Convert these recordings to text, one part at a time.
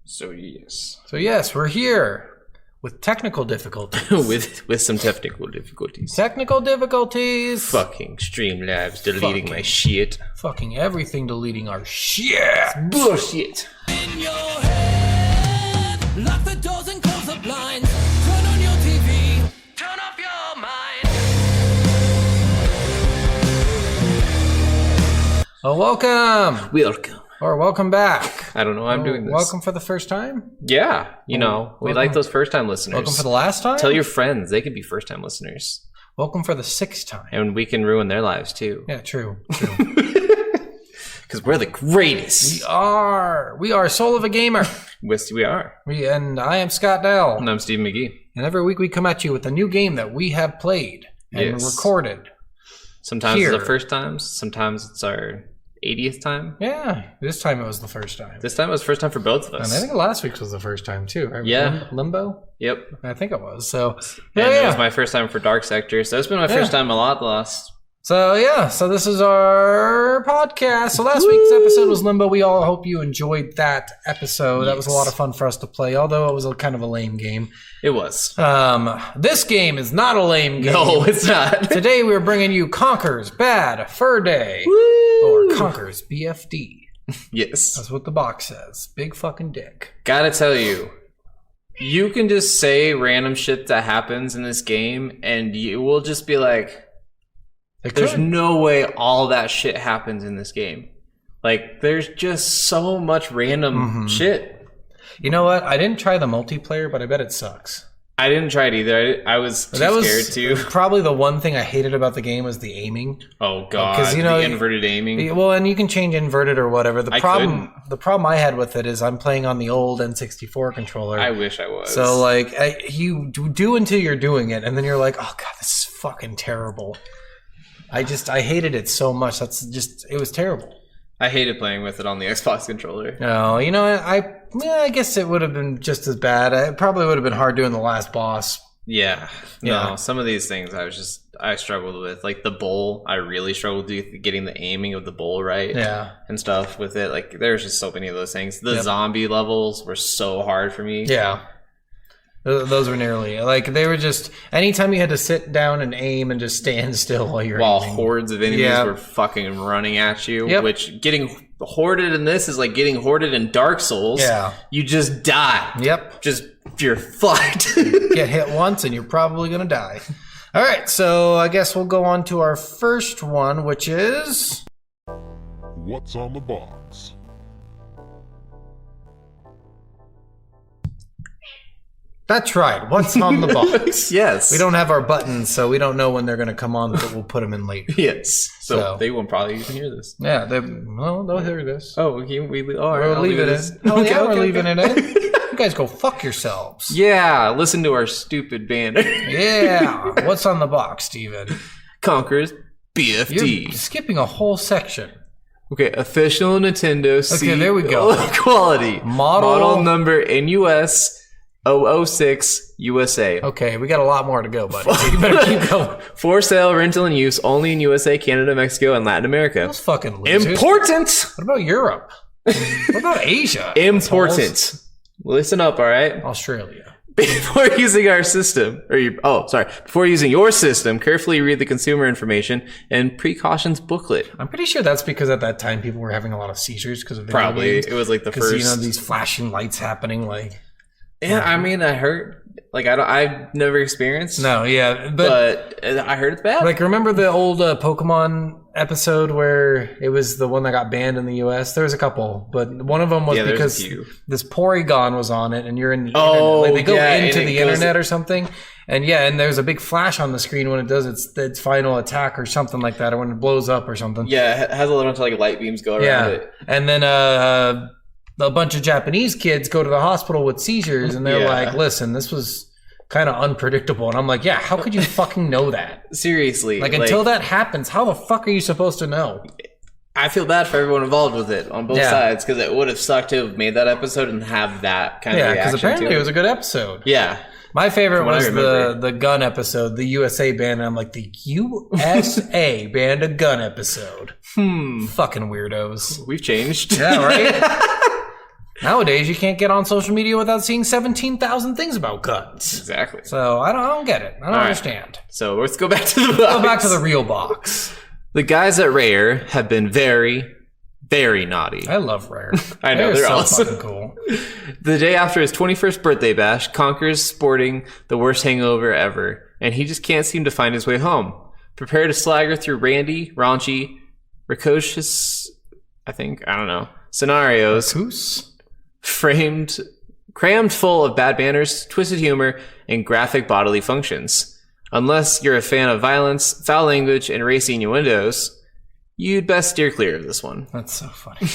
So yes, we're here with technical difficulties. with some technical difficulties. Technical difficulties. Fucking Streamlabs deleting my shit. Fucking everything deleting our shit. Bullshit. In your head, lock the doors and close the blinds. Turn on your TV, turn off your mind. Oh, welcome. Welcome. Or welcome back. I don't know why I'm doing this. Welcome for the first time? Yeah, we like those first time listeners. Welcome for the last time? Tell your friends. They could be first time listeners. Welcome for the sixth time. And we can ruin their lives too. Yeah, true. Because we're the greatest. We are Soul of a Gamer. Yes, we are. And I am Scott Dell. And I'm Steve McGee. And every week we come at you with a new game that we have played and recorded. Sometimes it's the first time. Sometimes it's our 80th time. Yeah, this time it was the first time. This time it was the first time for both of us. And I think last week's was the first time too. Right? Yeah. Limbo? Yep. I think it was. So and it was my first time for Dark Sector. So it's been my first time a lot lost. So this is our podcast. So last week's episode was Limbo. We all hope you enjoyed that episode. Yes. That was a lot of fun for us to play, although it was kind of a lame game. It was. This game is not a lame game. No, it's not. Today we're bringing you Conker's Bad Fur Day. Woo! Or Conker's BFD. Yes. That's what the box says. Big fucking dick. Gotta tell you, you can just say random shit that happens in this game, and you will just be like, there's no way all that shit happens in this game. Like, there's just so much random shit. You know what? I didn't try the multiplayer, but I bet it sucks. I didn't try it either. I was scared too. Probably the one thing I hated about the game was the aiming. Oh god, because the inverted aiming. Well, and you can change inverted or whatever. The problem I had with it is I'm playing on the old N64 controller. I wish I was. So like, you do until you're doing it, and then you're like, oh god, this is fucking terrible. I hated it so much. It was terrible. I hated playing with it on the Xbox controller. No, you know, I guess it would have been just as bad. It probably would have been hard doing the last boss. Yeah. No, some of these things I struggled with. Like the bowl, I really struggled with getting the aiming of the bowl right. Yeah. And stuff with it. Like there's just so many of those things. The zombie levels were so hard for me. Yeah. Those were nearly like they were just anytime you had to sit down and aim and just stand still while aiming. Hordes of enemies were fucking running at you. Which getting hoarded in this is like getting hoarded in Dark Souls. Yeah, you just die. You're fucked. Get hit once and you're probably gonna die. All right, so I guess we'll go on to our first one, which is what's on the box. That's right. What's on the box? Yes. We don't have our buttons, so we don't know when they're going to come on, but we'll put them in later. Yes. So they won't probably even hear this. Yeah. They'll hear this. Oh, okay. We'll leave it in. We're leaving it in. You guys go fuck yourselves. Yeah. Listen to our stupid banner. Yeah. What's on the box, Steven? Conker's BFD. You're skipping a whole section. Okay, official Nintendo Okay, there we go. Quality. Model number NUS 006 USA. Okay, we got a lot more to go, buddy. So you better keep going. For sale, rental, and use only in USA, Canada, Mexico, and Latin America. Those fucking losers. Important! What about Europe? What about Asia? Important. Listen up, all right? Australia. Before using our system, before using your system, carefully read the consumer information and precautions booklet. I'm pretty sure that's because at that time people were having a lot of seizures because of video games. It was like the first. Because, these flashing lights happening, like. Yeah, I mean, I heard. Like, I've never experienced. No, yeah, but I heard it's bad. Like, remember the old Pokemon episode where it was the one that got banned in the U.S.? There was a couple, but one of them was because this Porygon was on it, and you're in the internet. Like, they go into the internet or something, and there's a big flash on the screen when it does its final attack or something like that, or when it blows up or something. Yeah, it has a little like light beams go around it. And then a bunch of Japanese kids go to the hospital with seizures, and they're like, listen, this was kind of unpredictable. And I'm like, yeah, how could you fucking know that? Seriously. Like, until that happens, how the fuck are you supposed to know? I feel bad for everyone involved with it on both sides, because it would have sucked to have made that episode and have that kind of reaction. Yeah, because apparently it was a good episode. Yeah. My favorite was the gun episode, the USA band. I'm like, the USA banned a gun episode. Fucking weirdos. We've changed. Yeah, right? Nowadays, you can't get on social media without seeing 17,000 things about guns. Exactly. So I don't get it. I don't understand. So let's go back to the box. Go back to the real box. The guys at Rare have been very, very naughty. I love Rare. I know, they're so awesome. fucking cool. The day after his 21st birthday bash, Conker's sporting the worst hangover ever, and he just can't seem to find his way home. Prepare to slagger through randy, raunchy, precocious, scenarios. Crammed full of bad manners, twisted humor, and graphic bodily functions. Unless you're a fan of violence, foul language, and racy innuendos, you'd best steer clear of this one. That's so funny.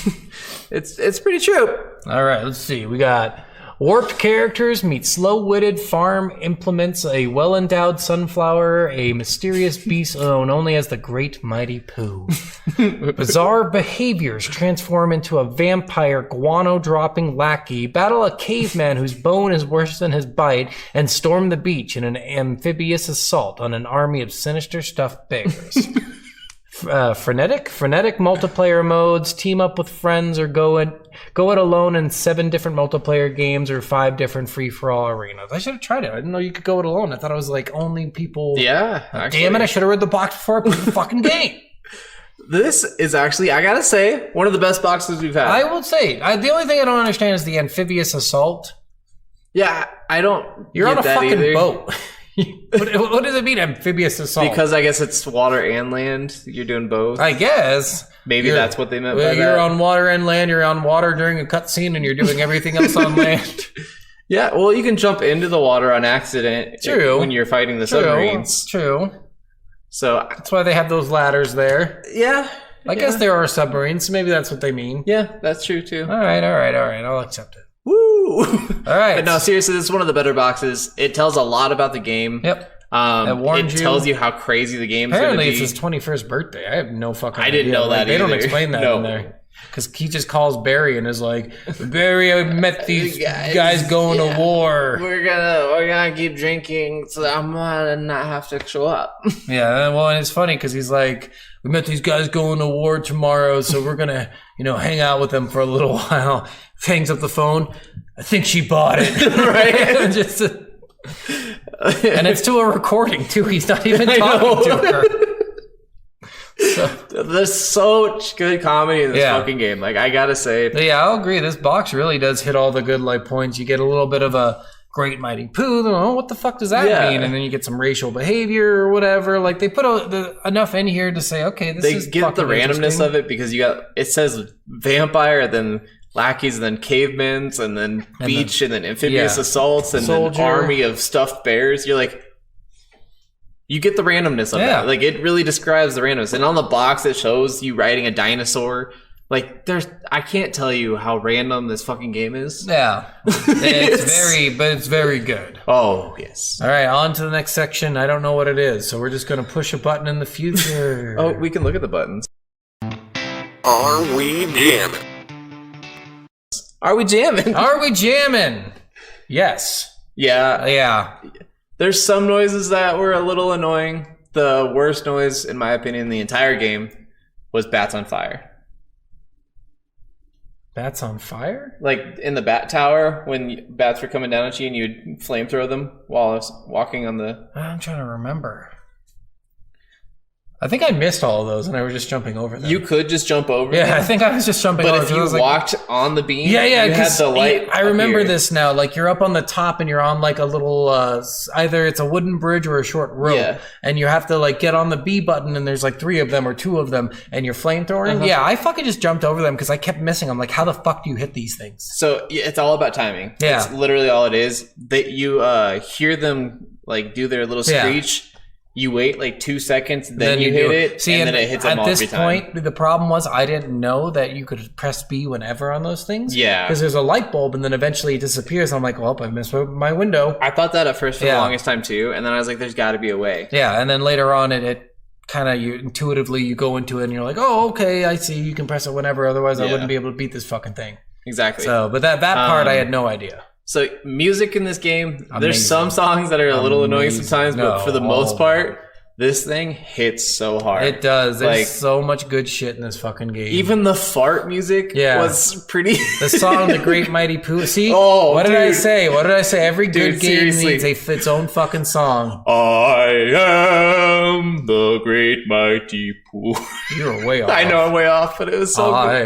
It's pretty true. All right, let's see. We got warped characters meet slow-witted farm implements, a well-endowed sunflower, a mysterious beast known only as the Great Mighty Pooh. Bizarre behaviors transform into a vampire guano-dropping lackey, battle a caveman whose bone is worse than his bite, and storm the beach in an amphibious assault on an army of sinister stuffed bears. Frenetic multiplayer modes, team up with friends, or go it alone in 7 different multiplayer games or 5 different free-for-all arenas. I should have tried it. I didn't know you could go it alone. I thought it was like only people. Yeah, actually. Damn it! I should have read the box before I played the fucking game. This is actually, I gotta say, one of the best boxes we've had. I will say. The only thing I don't understand is the amphibious assault. Yeah, I don't. You're on a fucking boat. What does it mean, amphibious assault? Because I guess it's water and land. You're doing both. I guess. Maybe that's what they meant by that. You're on water and land. You're on water during a cutscene, and you're doing everything else on land. Yeah, well, you can jump into the water on accident. True. When you're fighting the submarines. True. So that's why they have those ladders there. Yeah. I guess there are submarines, so maybe that's what they mean. Yeah, that's true, too. All right. I'll accept it. Woo! All right. But no, seriously, this is one of the better boxes. It tells a lot about the game. Yep. It tells you how crazy the game is going to be. Apparently, it's his 21st birthday. I have no fucking idea. I didn't know that either. They don't explain that in there. Because he just calls Barry and is like, Barry, I met these guys going to war. We're gonna keep drinking, so I'm gonna not have to show up. Yeah, well, and it's funny because he's like, we met these guys going to war tomorrow, so we're gonna, hang out with them for a little while. Hangs up the phone. I think she bought it. Right? And it's to a recording too. He's not even talking to her. So, there's so much good comedy in this fucking game. Like, I gotta say. Yeah, I'll agree. This box really does hit all the good points. You get a little bit of a Great Mighty Pooh. Oh, what the fuck does that mean? And then you get some racial behavior or whatever. Like, they put enough in here to say, okay, this is They get the randomness of it because it says vampire, then lackeys, and then cavemen, and then beach, and then amphibious assaults, and then army of stuffed bears. You're like, you get the randomness of that. Like, it really describes the randomness. And on the box, it shows you riding a dinosaur. Like, I can't tell you how random this fucking game is. Yeah. It's very good. Oh, yes. All right, on to the next section. I don't know what it is, so we're just going to push a button in the future. Oh, we can look at the buttons. Are we jamming? Are we jamming? Are we jamming? Yes. Yeah. There's some noises that were a little annoying. The worst noise, in my opinion, in the entire game was bats on fire. Bats on fire? Like in the bat tower, when bats were coming down at you and you'd flamethrow them while I was walking on the... I'm trying to remember. I think I missed all of those and I was just jumping over them. You could just jump over them. Yeah, I think I was just jumping over them. But if you walked on the beam, you had the light. I remember this now. Like, you're up on the top and you're on like a little, either it's a wooden bridge or a short rope. Yeah. And you have to like get on the B button and there's like 3 of them or 2 of them and you're flamethrowing. Uh-huh. Yeah, I fucking just jumped over them because I kept missing them. Like, how the fuck do you hit these things? So it's all about timing. Yeah. It's literally all it is. That you hear them like do their little screech. Yeah. You wait like 2 seconds, then you hit it, and then it hits them all every time. At this point, the problem was I didn't know that you could press B whenever on those things. Yeah. Because there's a light bulb, and then eventually it disappears. And I'm like, well, I missed my window. I thought that at first for the longest time, too. And then I was like, there's got to be a way. Yeah, and then later on, it kind of, intuitively, you go into it, and you're like, oh, okay, I see. You can press it whenever. Otherwise, I wouldn't be able to beat this fucking thing. Exactly. So, but that part, I had no idea. So, music in this game, there's some songs that are a little annoying sometimes, but for the most part... This thing hits so hard. It does. There's so much good shit in this fucking game. Even the fart music was pretty... The song, The Great Mighty Pooh. See? What did I say? What did I say? Every good game needs its own fucking song. I am the Great Mighty Pooh. You're way off. I know I'm way off, but it was so good. I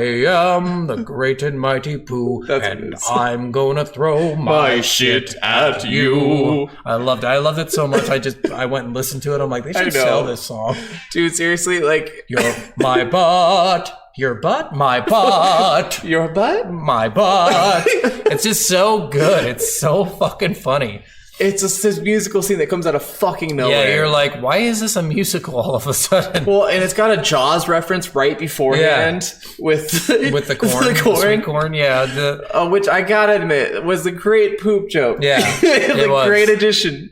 am the Great and Mighty Pooh, and I'm gonna throw my shit at you. I loved it so much. I went and listened to it. I'm like, they should sell this song. Dude, seriously, like... You're my butt. Your butt, my butt. Your butt? My butt. It's just so good. It's so fucking funny. It's just this musical scene that comes out of fucking nowhere. Yeah, you're like, why is this a musical all of a sudden? Well, and it's got a Jaws reference right beforehand with the corn. The corn, yeah. Which I gotta admit was a great poop joke. Yeah, it was. Great addition.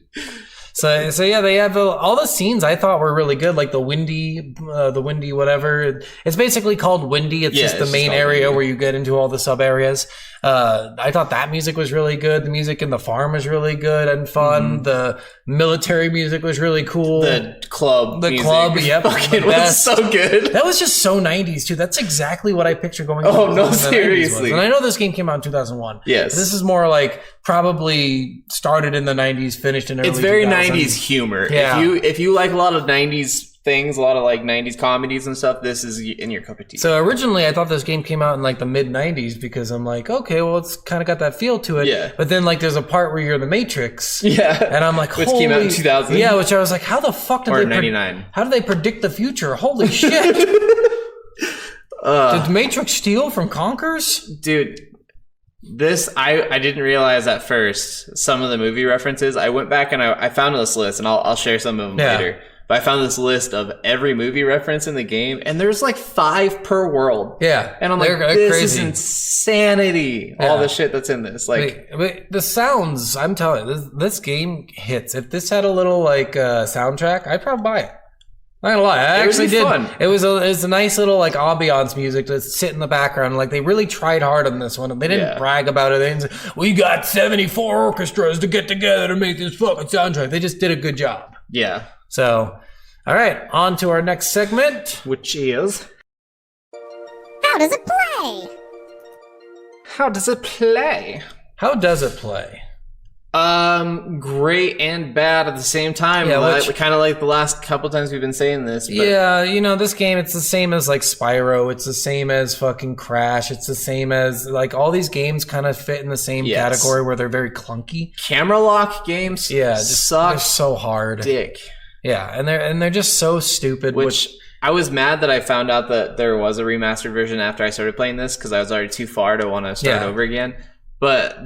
So yeah, they have all the scenes I thought were really good, like the windy whatever. It's basically called Windy. It's just the main area where you get into all the sub areas. I thought that music was really good. The music in the farm was really good and fun. Mm-hmm. The military music was really cool. The club, yep, fucking was so good. That was just so 90s too. That's exactly what I picture going. Oh no, seriously. And I know this game came out in 2001. Yes, this is more like probably started in the 90s, finished in early 2000s. It's very 90s humor. Yeah. If you like a lot of 90s things, a lot of like 90s comedies and stuff, this is in your cup of tea. So originally I thought this game came out in like the mid 90s because I'm like, okay, well it's kind of got that feel to it. Yeah. But then like there's a part where you're the Matrix. Yeah. And I'm like, which came out in 2000. Yeah, which I was like, how the fuck did or 99? How do they predict the future? Holy shit. Did Matrix steal from Conkers? Dude, this, I didn't realize at first some of the movie references. I went back and I found this list, and I'll share some of them later. But I found this list of every movie reference in the game, and there's like 5 per world. Yeah. And I'm like, this is insanity. Yeah. All the shit that's in this. Like, the sounds, I'm telling you, this game hits. If this had a little like soundtrack, I'd probably buy it. Not gonna lie, I actually did. Fun. It was a nice little like ambiance music to sit in the background. Like they really tried hard on this one. They didn't brag about it. They didn't say, we got 74 orchestras to get together to make this fucking soundtrack. They just did a good job. Yeah. So, all right, on to our next segment, which is how does it play? How does it play? How does it play? Great and bad at the same time. Yeah, kind of like the last couple times we've been saying this. But. Yeah, you know, this game, it's the same as like Spyro. It's the same as fucking Crash. It's the same as like all these games kind of fit in the same category where they're very clunky. Camera lock games, just suck. They're so hard. Dick. Yeah, and they're just so stupid. Which I was mad that I found out that there was a remastered version after I started playing this because I was already too far to want to start over again. But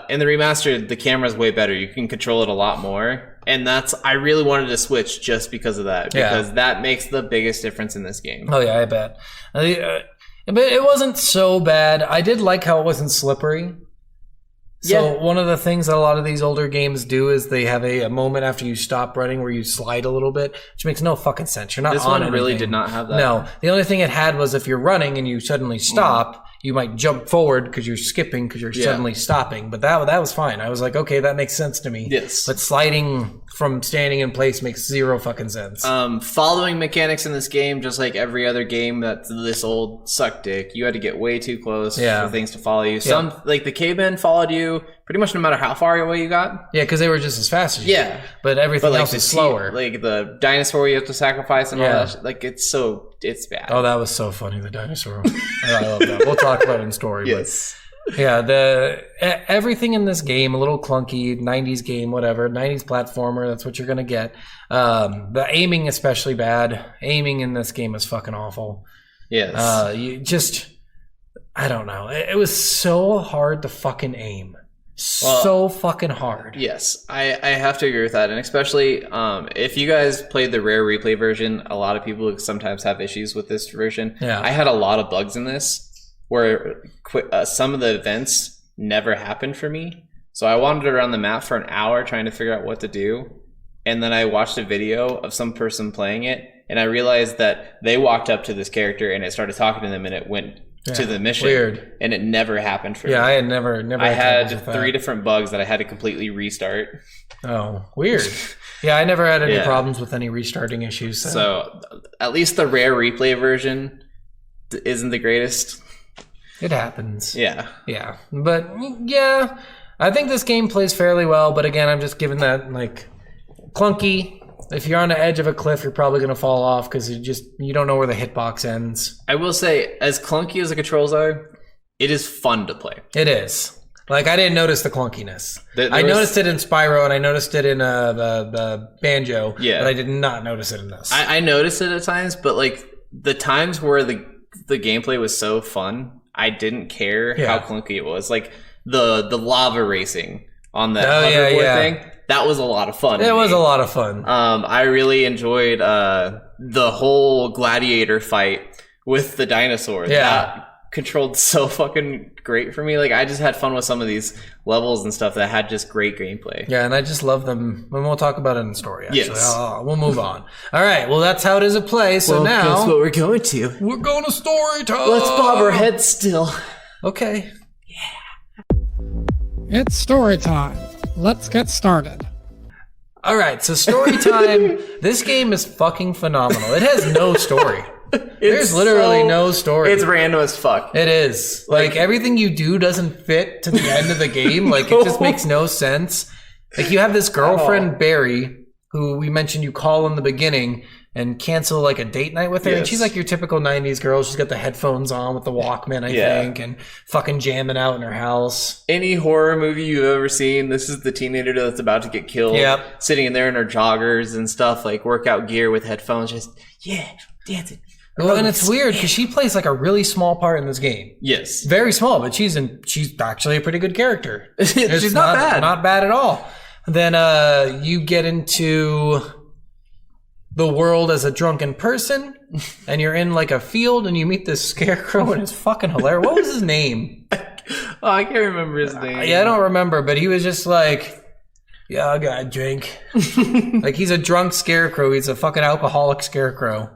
in the remastered, the camera's way better. You can control it a lot more. And I really wanted to switch just because of that. Because that makes the biggest difference in this game. Oh, yeah, I bet. But it wasn't so bad. I did like how it wasn't slippery. So one of the things that a lot of these older games do is they have a moment after you stop running where you slide a little bit, which makes no fucking sense. You're not this on one anything. Really did not have that. No. The only thing it had was if you're running and you suddenly stop, you might jump forward because you're skipping because you're suddenly stopping. But that was fine. I was like, okay, that makes sense to me. Yes. But sliding from standing in place makes zero fucking sense. Following mechanics in this game, just like every other game that's this old, suck dick. You had to get way too close for things to follow you. Some like the cavemen followed you pretty much no matter how far away you got. Yeah, because they were just as fast as you. Yeah. But everything else is slower. Like the dinosaur you have to sacrifice and all that shit. Like it's bad. Oh, that was so funny, the dinosaur. I love that. We'll talk about it in story. Yes. But yeah, everything in this game, a little clunky, 90s game, whatever, 90s platformer, that's what you're going to get. The aiming especially bad. Aiming in this game is fucking awful. Yes. I don't know. It was so hard to fucking aim. So fucking hard. Yes, I have to agree with that. And especially if you guys played the rare replay version, a lot of people sometimes have issues with this version. Yeah. I had a lot of bugs in this where some of the events never happened for me. So I wandered around the map for an hour trying to figure out what to do. And then I watched a video of some person playing it. And I realized that they walked up to this character and it started talking to them and it went to the mission. Weird. And it never happened for me. Yeah, I had never I had 3 different bugs that I had to completely restart. Oh, weird. Yeah, I never had any problems with any restarting issues. So at least the rare replay version isn't the greatest. It happens. Yeah. Yeah. But yeah, I think this game plays fairly well. But again, I'm just giving that like clunky. If you're on the edge of a cliff, you're probably going to fall off because you don't know where the hitbox ends. I will say, as clunky as the controls are, it is fun to play. It is. Like, I didn't notice the clunkiness. I noticed it in Spyro, and I noticed it in the Banjo, but I did not notice it in this. I noticed it at times, but, like, the times where the gameplay was so fun, I didn't care how clunky it was. Like, the lava racing on that hoverboard thing, that was a lot of fun. It was a lot of fun. I really enjoyed the whole gladiator fight with the dinosaurs. Yeah. That controlled so fucking great for me. Like, I just had fun with some of these levels and stuff that had just great gameplay. Yeah, and I just love them. And we'll talk about it in the story, actually. Yes. We'll move on. All right, well, that's how it is at play. So now... guess what we're going to? We're going to story time! Let's bob our heads still. Okay. It's story time. Let's get started. All right, so story time. This game is fucking phenomenal. It has no story. There's literally no story. It's random as fuck. It is. Like, everything you do doesn't fit to the end of the game. Like, it just makes no sense. Like, you have this girlfriend, Barry, who we mentioned you call in the beginning and cancel, like, a date night with her. Yes. And she's like your typical 90s girl. She's got the headphones on with the Walkman, I think, and fucking jamming out in her house. Any horror movie you've ever seen, this is the teenager that's about to get killed. Yep. Sitting in there in her joggers and stuff, like workout gear with headphones, just, dancing. Well, and it's weird because she plays like a really small part in this game. Yes. Very small, but she's actually a pretty good character. She's not bad. Not bad at all. Then you get into the world as a drunken person, and you're in like a field, and you meet this scarecrow, and it's fucking hilarious. What was his name? I can't remember his name. Yeah, I don't remember, but he was just like, yeah, I got a drink. Like, he's a drunk scarecrow. He's a fucking alcoholic scarecrow.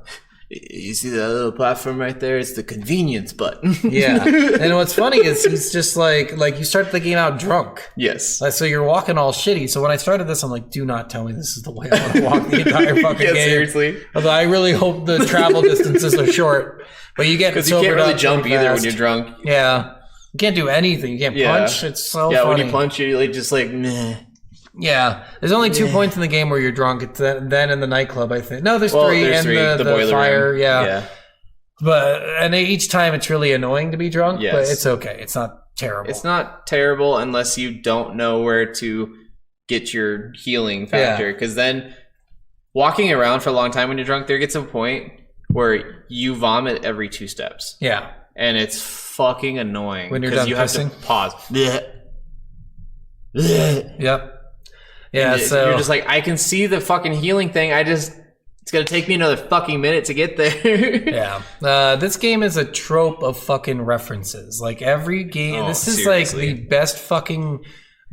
You see that little platform right there? It's the convenience button. Yeah. And what's funny is he's just like you start the game out drunk. Yes. So you're walking all shitty. So when I started this, I'm like, do not tell me this is the way I want to walk the entire fucking game. Seriously. Although I really hope the travel distances are short. But you get because you can't really jump either when you're drunk. Yeah. You can't do anything. You can't punch. It's so funny. Yeah, when you punch, you're like, just like, meh. Yeah, there's only 2 points in the game where you're drunk. It's then in the nightclub, I think. No, there's three. There's three. The boiler fire. Room. Yeah. But each time it's really annoying to be drunk. Yes. But it's okay. It's not terrible. It's not terrible unless you don't know where to get your healing factor. Because then walking around for a long time when you're drunk, there gets a point where you vomit every 2 steps. Yeah, and it's fucking annoying when you're done you pissing. Have to pause. Yep. Yeah, so you're just like, I can see the fucking healing thing. It's gonna take me another fucking minute to get there. Yeah. This game is a trope of fucking references. Like, every game, this is seriously like the best fucking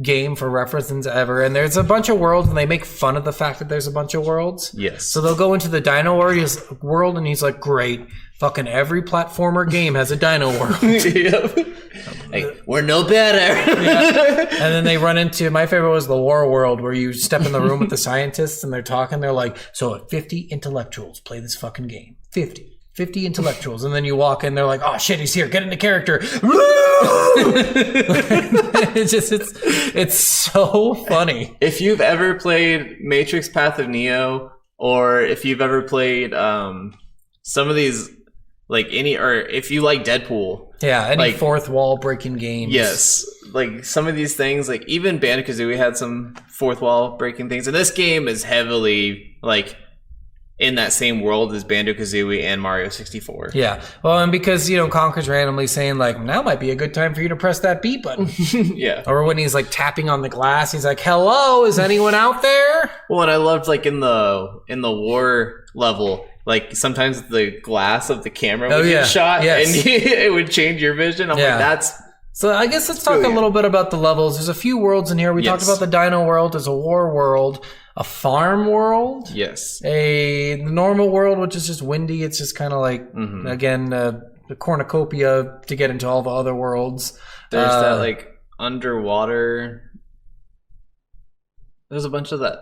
game for references ever. And there's a bunch of worlds, and they make fun of the fact that there's a bunch of worlds. Yes. So they'll go into the Dino world, and he's like, great. Fucking every platformer game has a Dino world. Yep. Like, we're no better. And then they run into, my favorite was the War World, where you step in the room with the scientists and they're talking. They're like, so if 50 intellectuals play this fucking game, 50 intellectuals. And then you walk in, they're like, oh shit, he's here. Get into character. It's so funny. If you've ever played Matrix Path of Neo, or if you've ever played some of these, like or if you like Deadpool. Yeah, any like, fourth wall breaking games. Yes. Like, some of these things, like, even Banjo-Kazooie had some fourth wall breaking things. And this game is heavily, like, in that same world as Banjo-Kazooie and Mario 64. Yeah. Well, and because, Conker's randomly saying, like, now might be a good time for you to press that B button. Yeah. Or when he's, like, tapping on the glass, he's like, hello, is anyone out there? Well, and I loved, like, in the war level, like, sometimes the glass of the camera would get shot, and it would change your vision. I'm like, that's... So I guess let's talk a little bit about the levels. There's a few worlds in here. We talked about the Dino world. There's a war world, a farm world. Yes. The normal world, which is just windy. It's just kind of like, again, the cornucopia to get into all the other worlds. There's that, like, underwater... There's a bunch of that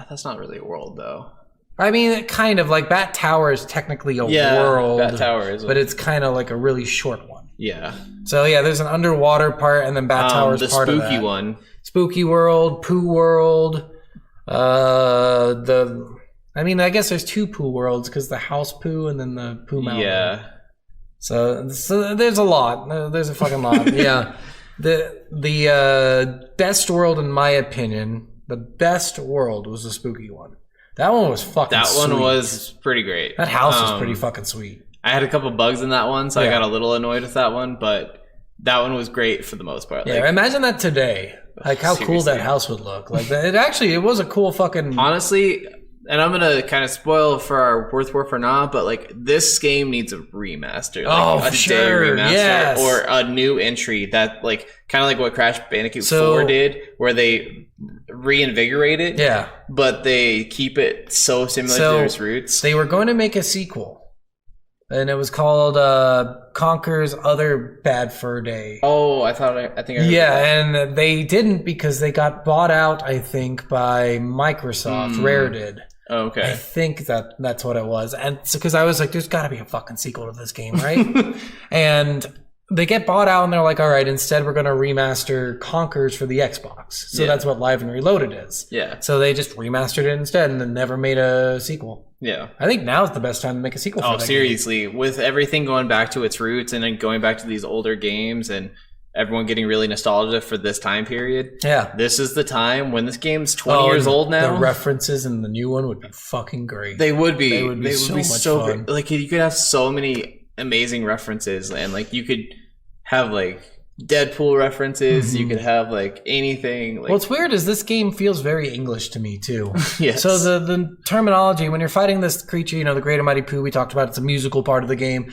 that's not really a world though. I mean, kind of like Bat Tower is technically a world. Bat Tower is, but it's kind of like a really short one. Yeah. So yeah, there's an underwater part, and then Bat Tower is part of that. The spooky one. Spooky World, Pooh World. I guess there's 2 Pooh Worlds because the House Pooh and then the Pooh Mountain. Yeah. So there's a lot. There's a fucking lot. Yeah. The best world, in my opinion, the best world was the spooky one. That one was fucking sweet. That one was pretty great. That house was pretty fucking sweet. I had a couple bugs in that one, so I got a little annoyed with that one, but that one was great for the most part. Yeah, imagine that today. Like how cool that house would look. Like it was a cool fucking... Honestly, and I'm going to kind of spoil for our Worth or not, but like this game needs a remaster. Like a day remaster or a new entry that like kind of like what Crash Bandicoot 4 did, where they reinvigorate it. Yeah. But they keep it so similar to its roots. They were going to make a sequel. And it was called Conker's Other Bad Fur Day. Oh, I think I heard and they didn't because they got bought out, I think, by Microsoft. Rare did. Oh, okay. I think that's what it was. And so, because I was like, there's got to be a fucking sequel to this game, right? And they get bought out and they're like, all right, instead we're going to remaster Conkers for the Xbox. So that's what Live and Reloaded is. Yeah. So they just remastered it instead and then never made a sequel. Yeah. I think now's the best time to make a sequel for that seriously. Game. With everything going back to its roots and then going back to these older games and everyone getting really nostalgic for this time period. Yeah. This is the time when this game's 20 years old now. The references in the new one would be fucking great. They would be. They would be so fun. Great. Like you could have so many amazing references and like you could have like Deadpool references. You could have like anything. Like, what's weird is this game feels very English to me too. Yes. So the terminology when you're fighting this creature, the Great and Mighty Pooh we talked about, it's a musical part of the game.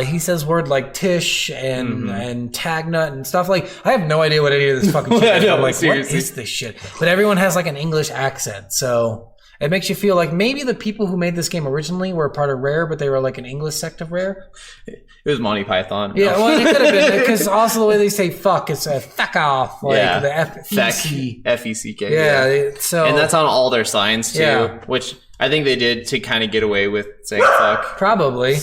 He says word like tish and tag nut and stuff like. I have no idea what any of this fucking shit is. I'm like, seriously. What is this shit? But everyone has like an English accent, so it makes you feel like maybe the people who made this game originally were a part of Rare, but they were like an English sect of Rare. It was Monty Python. Yeah, well, it could have been because also the way they say "fuck" it's a "fuck off," like the F-E-C. F-E-C-K. Yeah, so and that's on all their signs too, which I think they did to kind of get away with saying "fuck." Probably,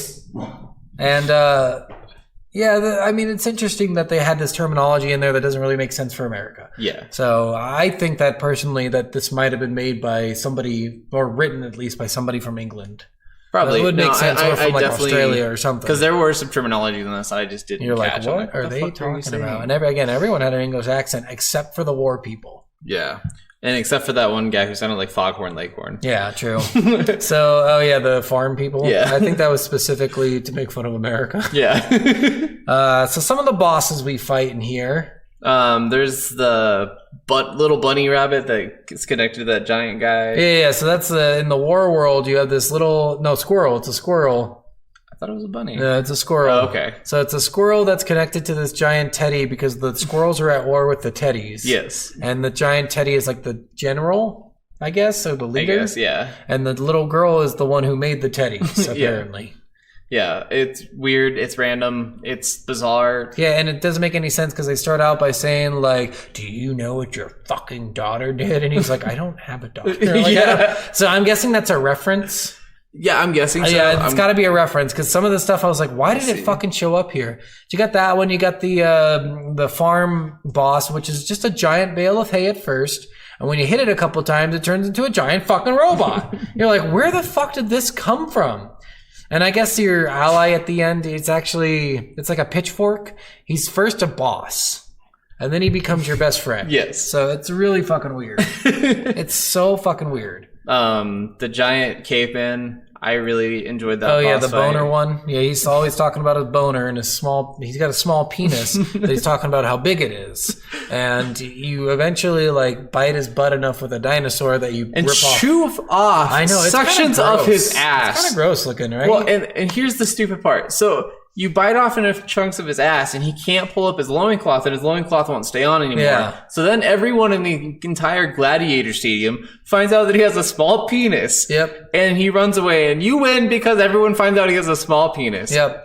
and I mean, it's interesting that they had this terminology in there that doesn't really make sense for America. Yeah. So I think that personally that this might have been made by somebody, or written at least by somebody from England. Probably. It would make sense, or from like Australia or something. Because there were some terminology in this I just didn't catch. You're like, what are they talking about? And everyone had an English accent except for the war people. Yeah. And except for that one guy who sounded like Foghorn Leghorn. Yeah, true. So, the farm people. Yeah. I think that was specifically to make fun of America. Yeah. So some of the bosses we fight in here. There's the little bunny rabbit that is connected to that giant guy. Yeah. So that's in the war world. You have this squirrel. It's a squirrel. I thought it was a bunny. No, it's a squirrel. Oh, okay. So it's a squirrel that's connected to this giant teddy because the squirrels are at war with the teddies. Yes. And the giant teddy is like the general, I guess, or the leader. I guess, yeah. And the little girl is the one who made the teddies, apparently. Yeah, it's weird, it's random, it's bizarre. Yeah, and it doesn't make any sense because they start out by saying, like, do you know what your fucking daughter did? And he's like, I don't have a daughter. Like, so I'm guessing that's a reference. Yeah, I'm guessing so. Yeah, it's got to be a reference because some of the stuff I was like, why did it fucking show up here? You got that one. You got the farm boss, which is just a giant bale of hay at first. And when you hit it a couple times, it turns into a giant fucking robot. You're like, where the fuck did this come from? And I guess your ally at the end, it's like a pitchfork. He's first a boss, and then he becomes your best friend. Yes. So it's really fucking weird. It's so fucking weird. The giant caveman, I really enjoyed that. Oh yeah, the boner one. Yeah, he's always talking about his boner and he's got a small penis, but he's talking about how big it is. And you eventually like bite his butt enough with a dinosaur that you rip off. I know, sections of his ass. It's kind of gross looking, right? Well, and here's the stupid part. So you bite off enough chunks of his ass and he can't pull up his loincloth and his loincloth won't stay on anymore. Yeah. So then everyone in the entire gladiator stadium finds out that he has a small penis. Yep. And he runs away and you win because everyone finds out he has a small penis. Yep.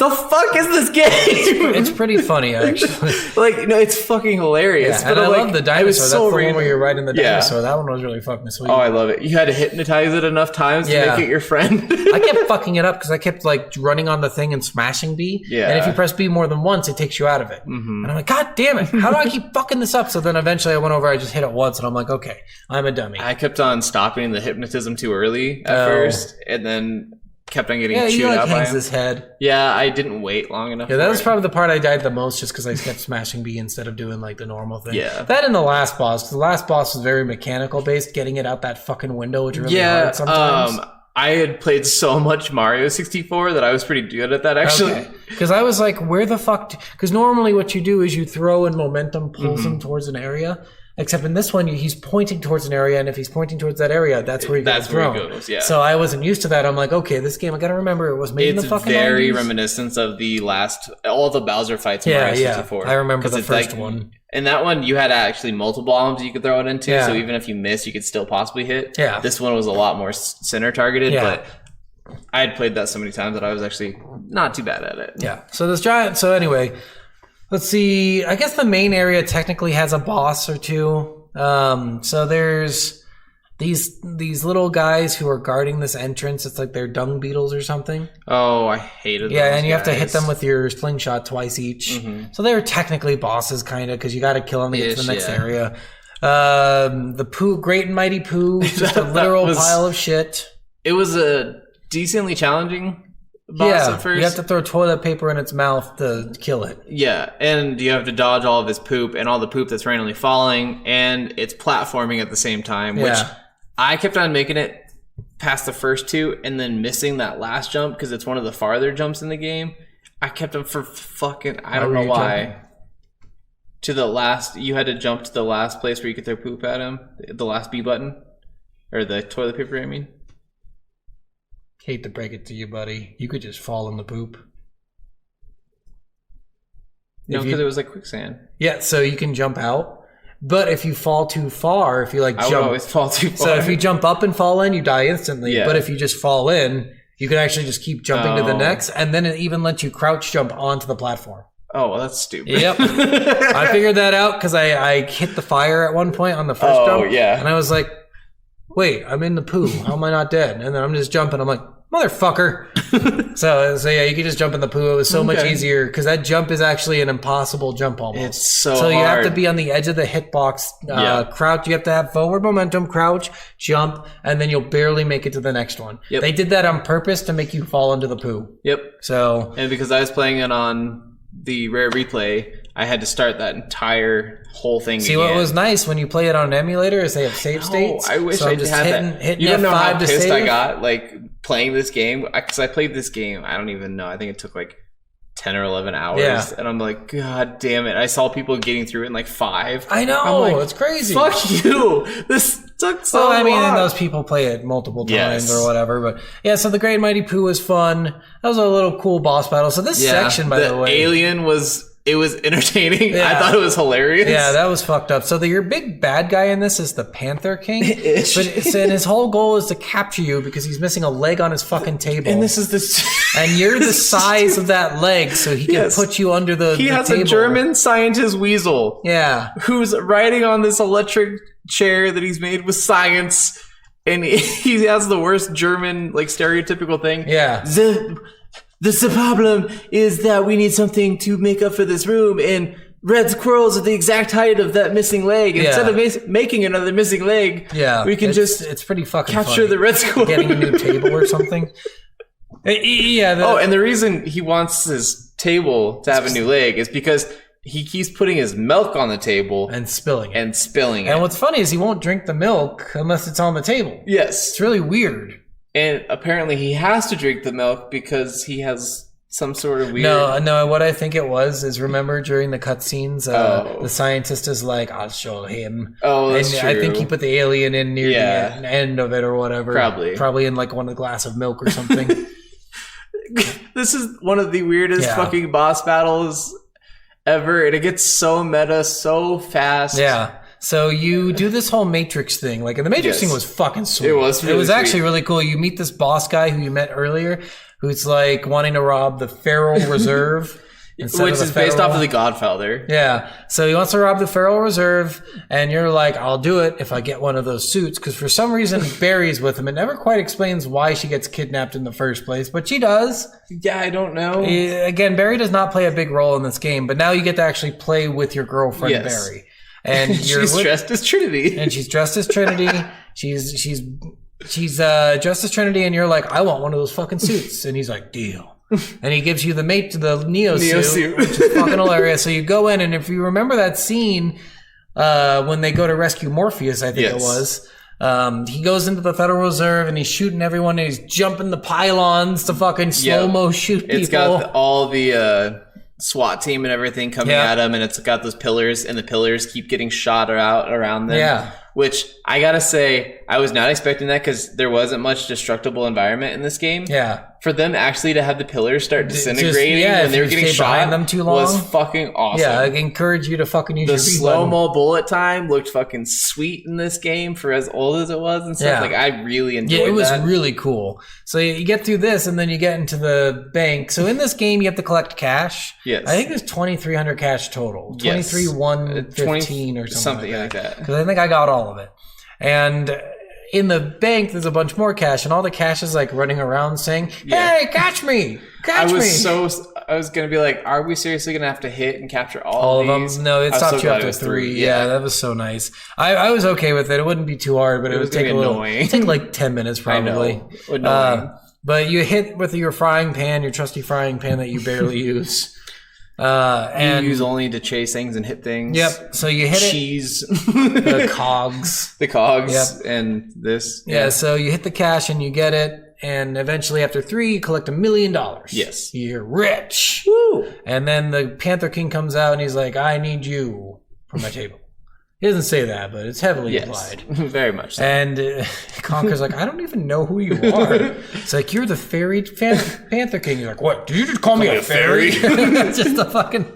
the fuck is this game? It's pretty funny, actually. Like, no, it's fucking hilarious. Yeah, but I love the dinosaur. That's the one where you're riding the dinosaur. That one was really fucking sweet. Oh, I love it. You had to hypnotize it enough times to make it your friend. I kept fucking it up because I kept like running on the thing and smashing B. Yeah. And if you press B more than once, it takes you out of it. And I'm like, God damn it. How do I keep fucking this up? So then eventually I went over, I just hit it once, and I'm like, okay, I'm a dummy. I kept on stopping the hypnotism too early at first, and then kept on getting chewed up by him. His head. Yeah, I didn't wait long enough. Yeah, that was probably the part I died the most, just because I kept smashing B instead of doing like the normal thing. Yeah, that and the last boss. Because the last boss was very mechanical based, getting it out that fucking window, which really hard sometimes. I had played so much Mario 64 that I was pretty good at that, actually. Because I was like, where the fuck? Because normally what you do is you throw and momentum pulls him towards an area. Except in this one, he's pointing towards an area, and if he's pointing towards that area, that's where he gets thrown. Where he goes, yeah. So I wasn't used to that. I'm like, okay, this game, I gotta remember it was made in the fucking 90s. It's very reminiscent of the last, all the Bowser fights in Mario 64. I remember the first one. In that one, you had actually multiple bombs you could throw it into, so even if you missed, you could still possibly hit. Yeah. This one was a lot more center targeted, but I had played that so many times that I was actually not too bad at it. Yeah. So this giant, so anyway, let's see, I guess the main area technically has a boss or two. So there's these little guys who are guarding this entrance. It's like they're dung beetles or something. Oh, I hated those and you have to hit them with your slingshot twice each. So they're technically bosses, kind of, because you got to kill them to get to the next area. The Pooh, Great and Mighty Pooh, just a literal pile of shit. It was a decently challenging boss at first. You have to throw toilet paper in its mouth to kill it. Yeah, and you have to dodge all of his poop and all the poop that's randomly falling, and it's platforming at the same time, which I kept on making it past the first two and then missing that last jump because it's one of the farther jumps in the game. I kept them for fucking, I don't know why. Jumping? To the last, you had to jump to the last place where you could throw poop at him, the last B button, or the toilet paper, I mean. Hate to break it to you, buddy. You could just fall in the poop. No, because it was like quicksand. Yeah, so you can jump out. But if you fall too far, if you like jump... I would always fall too far. So if you jump up and fall in, you die instantly. Yeah. But if you just fall in, you can actually just keep jumping to the next. And then it even lets you crouch jump onto the platform. Oh, well, that's stupid. Yep. I figured that out because I hit the fire at one point on the first jump. Yeah. And I was like, wait, I'm in the poo. How am I not dead? And then I'm just jumping. I'm like, motherfucker. so yeah, you can just jump in the poo. It was so much easier because that jump is actually an impossible jump almost. It's so hard. You have to be on the edge of the hitbox, crouch. You have to have forward momentum, crouch, jump, and then you'll barely make it to the next one. Yep. They did that on purpose to make you fall into the poo. Yep. So, and because I was playing it on the rare replay, I had to start that entire whole thing again. What was nice when you play it on an emulator is they have save states. I wish I just had that. You don't know how pissed I got, like, playing this game. Because I played this game, I don't even know. I think it took, like, 10 or 11 hours. Yeah. And I'm like, God damn it. I saw people getting through it in, like, 5. I know. I'm like, it's crazy. Fuck you. This took so long. I mean, and those people play it multiple times or whatever. But, yeah, so the Great Mighty Pooh was fun. That was a little cool boss battle. So this section, by the way. The alien was... It was entertaining. Yeah. I thought it was hilarious. Yeah, that was fucked up. So your big bad guy in this is the Panther King. And his whole goal is to capture you because he's missing a leg on his fucking table. And this is and you're the size of that leg, so he can put you under the He has table. A German scientist weasel. Yeah. Who's riding on this electric chair that he's made with science. And he has the worst German, like, stereotypical thing. Yeah. The problem is that we need something to make up for this room, and red squirrels are the exact height of that missing leg. Instead of making another missing leg, we can it's pretty fucking capture funny. The red squirrel. Getting a new table or something. Yeah. And the reason he wants his table to have a new leg is because he keeps putting his milk on the table and spilling it. And what's funny is he won't drink the milk unless it's on the table. Yes. It's really weird. And apparently he has to drink the milk because he has some sort of weird... No, what I think it was is, remember during the cutscenes, the scientist is like, I'll show him. Oh, that's and true. I think he put the alien in near the end of it or whatever. Probably in like one glass of milk or something. This is one of the weirdest fucking boss battles ever. And it gets so meta so fast. Yeah. So you do this whole Matrix thing. Like, and the Matrix thing was fucking sweet. It was really actually really cool. You meet this boss guy who you met earlier, who's like wanting to rob the Federal Reserve. Which is based off of The Godfather. Yeah. So he wants to rob the Federal Reserve, and you're like, I'll do it if I get one of those suits. Because for some reason, Barry's with him. It never quite explains why she gets kidnapped in the first place, but she does. Yeah, I don't know. Again, Barry does not play a big role in this game, but now you get to actually play with your girlfriend, Barry. And she's dressed as Trinity. And she's dressed as Trinity. She's dressed as Trinity, and you're like, I want one of those fucking suits. And he's like, deal. And he gives you the Neo suit, which is fucking hilarious. So you go in, and if you remember that scene when they go to rescue Morpheus, I think it was, he goes into the Federal Reserve, and he's shooting everyone, and he's jumping the pylons to fucking slow-mo shoot people. It's got all the SWAT team and everything coming at him, and it's got those pillars, and the pillars keep getting shot out around them. Yeah. Which, I gotta say, I was not expecting that because there wasn't much destructible environment in this game. Yeah. For them actually to have the pillars start disintegrating when they were getting shot them too long was fucking awesome. Yeah, I encourage you to fucking use your The slow-mo bullet time looked fucking sweet in this game for as old as it was and stuff. Yeah. Like, I really enjoyed that. Yeah, it was really cool. So you get through this, and then you get into the bank. So in this game, you have to collect cash. Yes. I think there's 2,300 cash total. 23,115 or something like that. Because I think I got all of it. And in the bank, there's a bunch more cash, and all the cash is like running around saying, hey, catch me! Catch me! I was going to be like, are we seriously going to have to hit and capture all of these? Them? No, it stopped you after 3. Yeah, that was so nice. I was okay with it. It wouldn't be too hard, but it would take take like 10 minutes probably. I know. But you hit with your frying pan, your trusty frying pan that you barely use. And you use only to chase things and hit things. Yep. So you hit cheese, the cogs, and this. Yeah. So you hit the cash and you get it, and eventually after 3, you collect $1 million. Yes. You're rich. Woo! And then the Panther King comes out and he's like, "I need you for my table." He doesn't say that, but it's heavily implied. Very much so. And Conker's like, I don't even know who you are. It's like, you're the fairy Panther King. You're like, what? Did you just call me a fairy? That's just the fucking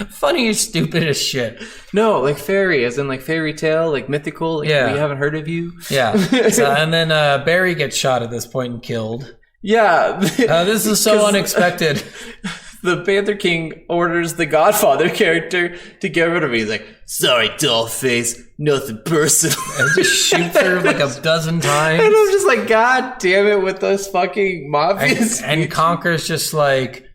funniest, stupidest shit. No, like fairy, as in like fairy tale, like mythical. Like we haven't heard of you. Yeah. So, and then Barry gets shot at this point and killed. Yeah. This is so unexpected. The Panther King orders the Godfather character to get rid of him. He's like, sorry, dollface, nothing personal. And just shoots her like a dozen times. And I'm just like, God damn it with those fucking mafias. And Conker's just like,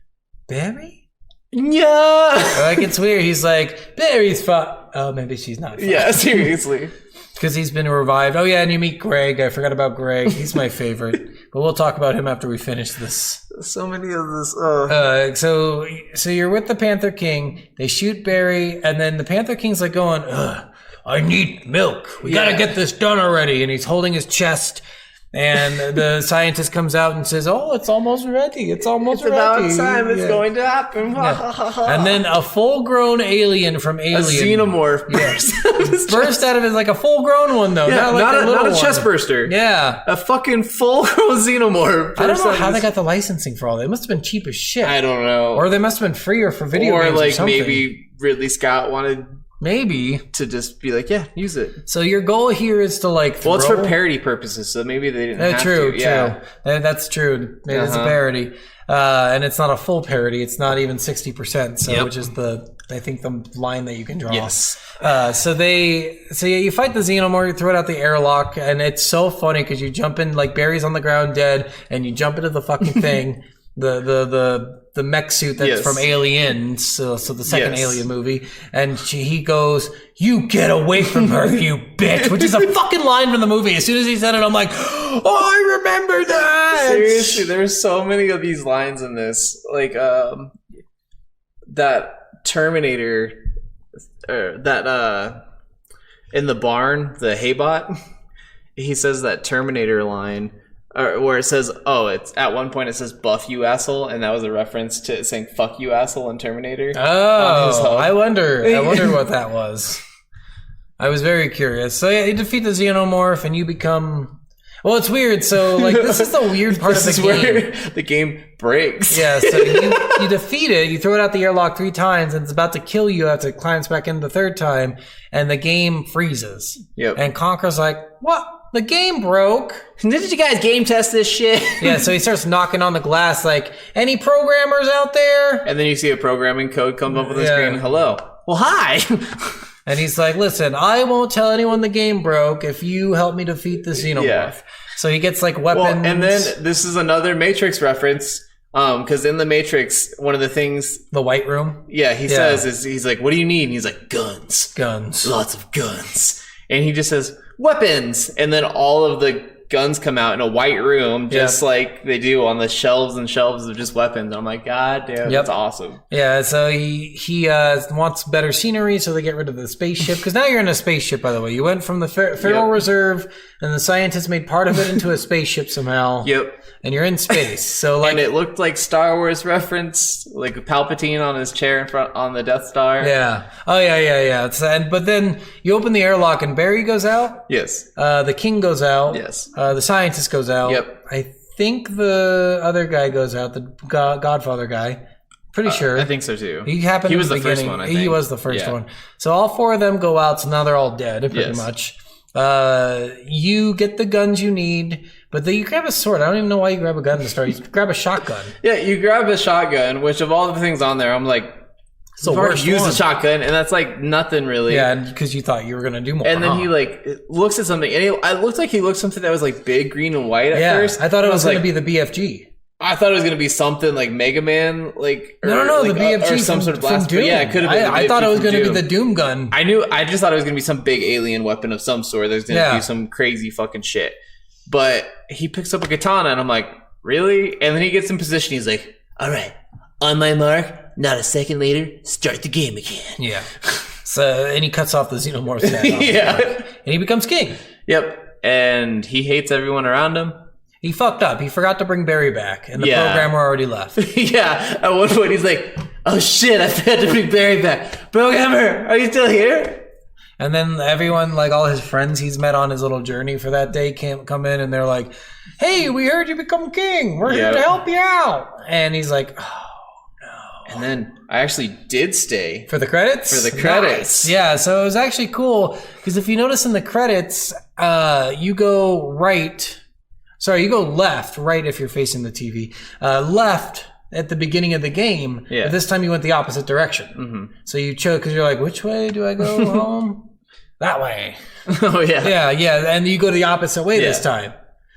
Barry? Yeah. Like, it's weird. He's like, Barry's fine. Oh, maybe she's not fine. Yeah, seriously. Because he's been revived. Oh, yeah, and you meet Greg. I forgot about Greg. He's my favorite. But we'll talk about him after we finish this. So many of this. So you're with the Panther King. They shoot Barry, and then the Panther King's like going, I need milk. We got to get this done already. And he's holding his chest. And the scientist comes out and says, oh, it's almost ready. It's almost ready. It's about time. It's going to happen. And then a full-grown alien from Alien. A xenomorph. Burst out of it like a full-grown one, though. Yeah, not a chest burster. Yeah. A fucking full-grown xenomorph. I don't know how they got the licensing for all that. It must have been cheap as shit. I don't know. Or they must have been freer for video games or something. Or maybe Ridley Scott wanted... Maybe. To just be like, yeah, use it. So your goal here is to like throw... Well, it's for parody purposes, so maybe they didn't have to. True. That's true. Maybe it's a parody. And it's not a full parody. It's not even 60%, so which is the line that you can draw. Yes. So you fight the xenomorph, you throw it out the airlock, and it's so funny because you jump in, like Barry's on the ground dead, and you jump into the fucking thing. The mech suit that's from Aliens, so the second Alien movie, and he goes, "You get away from her, you bitch," which is a fucking line from the movie. As soon as he said it, I'm like, oh, I remember that. Seriously, there's so many of these lines in this, like that Terminator, that in the barn, the Haybot, he says that Terminator line. Where it says, it's at one point it says "buff you asshole," and that was a reference to saying "fuck you asshole" in Terminator. Oh, I wonder what that was. I was very curious. So yeah, you defeat the xenomorph, and you become. Well, it's weird. So like, this is the weird part of the game. Where the game breaks. Yeah. So you defeat it. You throw it out the airlock 3 times, and it's about to kill you after it climbs back in the 3rd time, and the game freezes. Yep. And Conker's like, what? the game broke. Did you guys game test this shit? Yeah, so he starts knocking on the glass like, any programmers out there? And then you see a programming code come up on the screen. Hello. Well, hi. And he's like, listen, I won't tell anyone the game broke if you help me defeat the Xenomorph. Yeah. So he gets like weapons. Well, and then this is another Matrix reference. Because in the Matrix, one of the things... The White Room? Yeah, he says, he's like, what do you need? And he's like, guns. Guns. Lots of guns. And he just says, weapons. And then all of the guns come out in a white room, just like they do on the shelves and shelves of just weapons. I'm like, God damn, that's awesome. Yeah, so he wants better scenery, so they get rid of the spaceship. Because now you're in a spaceship, by the way. You went from the Federal Reserve, and the scientists made part of it into a spaceship somehow. Yep. And you're in space. So like, and it looked like Star Wars reference, like Palpatine on his chair in front on the Death Star. Yeah. Oh yeah. But then you open the airlock and Barry goes out. Yes. The King goes out. Yes. The scientist goes out. Yep. I think the other guy goes out. The Godfather guy. Pretty sure. I think so too. He was the first one. I think. He was the first one. So all four of them go out. So now they're all dead, pretty much. You get the guns you need, but then you grab a sword. I don't even know why you grab a gun to start. You grab a shotgun. Yeah, you grab a shotgun, which of all the things on there, I'm like, so worst use a shotgun, and that's like nothing really. Yeah, because you thought you were gonna do more. And then he like looks at something, and it looked like he looked something that was like big, green, and white at first. I thought it was gonna be the BFG. I thought it was gonna be something like Mega Man, like no, the BFG or some sort of blast. Doom. Yeah, it could have been. I thought it was gonna be the Doom gun. I just thought it was gonna be some big alien weapon of some sort. There's gonna be some crazy fucking shit. But he picks up a katana, and I'm like, really? And then he gets in position. He's like, all right, on my mark. Not a second later, start the game again. Yeah. So and he cuts off the Xenomorph's head. And he becomes king. Yep. And he hates everyone around him. He fucked up. He forgot to bring Barry back, and the programmer already left. Yeah. At one point, he's like, "Oh shit! I forgot to bring Barry back. Programmer, are you still here?" And then everyone, like all his friends he's met on his little journey for that day, can't come in, and they're like, "Hey, we heard you become king. We're here to help you out." And he's like, "Oh no!" And then I actually did stay for the credits. Nice. Yeah. So it was actually cool because if you notice in the credits, you go right. Sorry, you go left, right if you're facing the TV. Left at the beginning of the game. Yeah. But this time you went the opposite direction. Mm-hmm. So you chose, because you're like, which way do I go home? That way. Oh, yeah. Yeah. And you go the opposite way this time.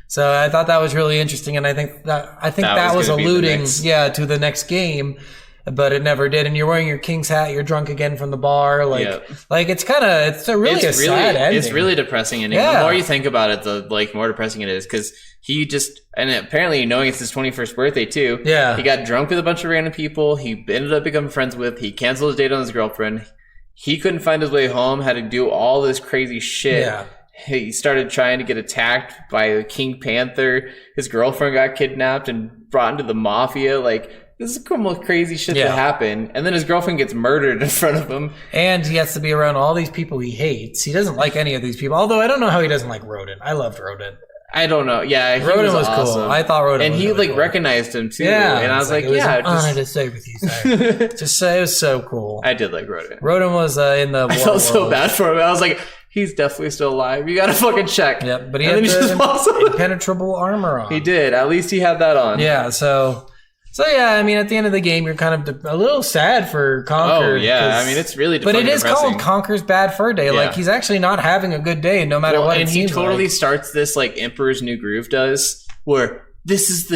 So I thought that was really interesting. And I think that was alluding to the next game. But it never did, and you're wearing your King's hat. You're drunk again from the bar, like it's really sad ending. It's really depressing ending. The more you think about it, the more depressing it is because he and apparently knowing it's his 21st birthday too. Yeah, he got drunk with a bunch of random people. He ended up becoming friends with. He canceled his date on his girlfriend. He couldn't find his way home. Had to do all this crazy shit. Yeah. He started trying to get attacked by the King Panther. His girlfriend got kidnapped and brought into the mafia. This is some crazy shit that happened. And then his girlfriend gets murdered in front of him. And he has to be around all these people he hates. He doesn't like any of these people. Although I don't know how he doesn't like Rodin. I loved Rodin. I don't know. Yeah, Rodin was awesome. Cool. I thought Rodin was really cool. recognized him too. Yeah. And I was like, it was an honor to stay with you, sir. Just say it was so cool. I did like Rodin. Rodin was in the I felt so bad for him. I was like, he's definitely still alive. You gotta fucking check. Yep, but he had the impenetrable armor on. He did. At least he had that on. Yeah, So yeah, I mean, at the end of the game, you're kind of a little sad for Conker. Oh yeah, I mean, it's really but it is depressing. Called Conker's Bad Fur Day. Yeah. Like he's actually not having a good day, no matter what. And he totally starts this like Emperor's New Groove does, where this is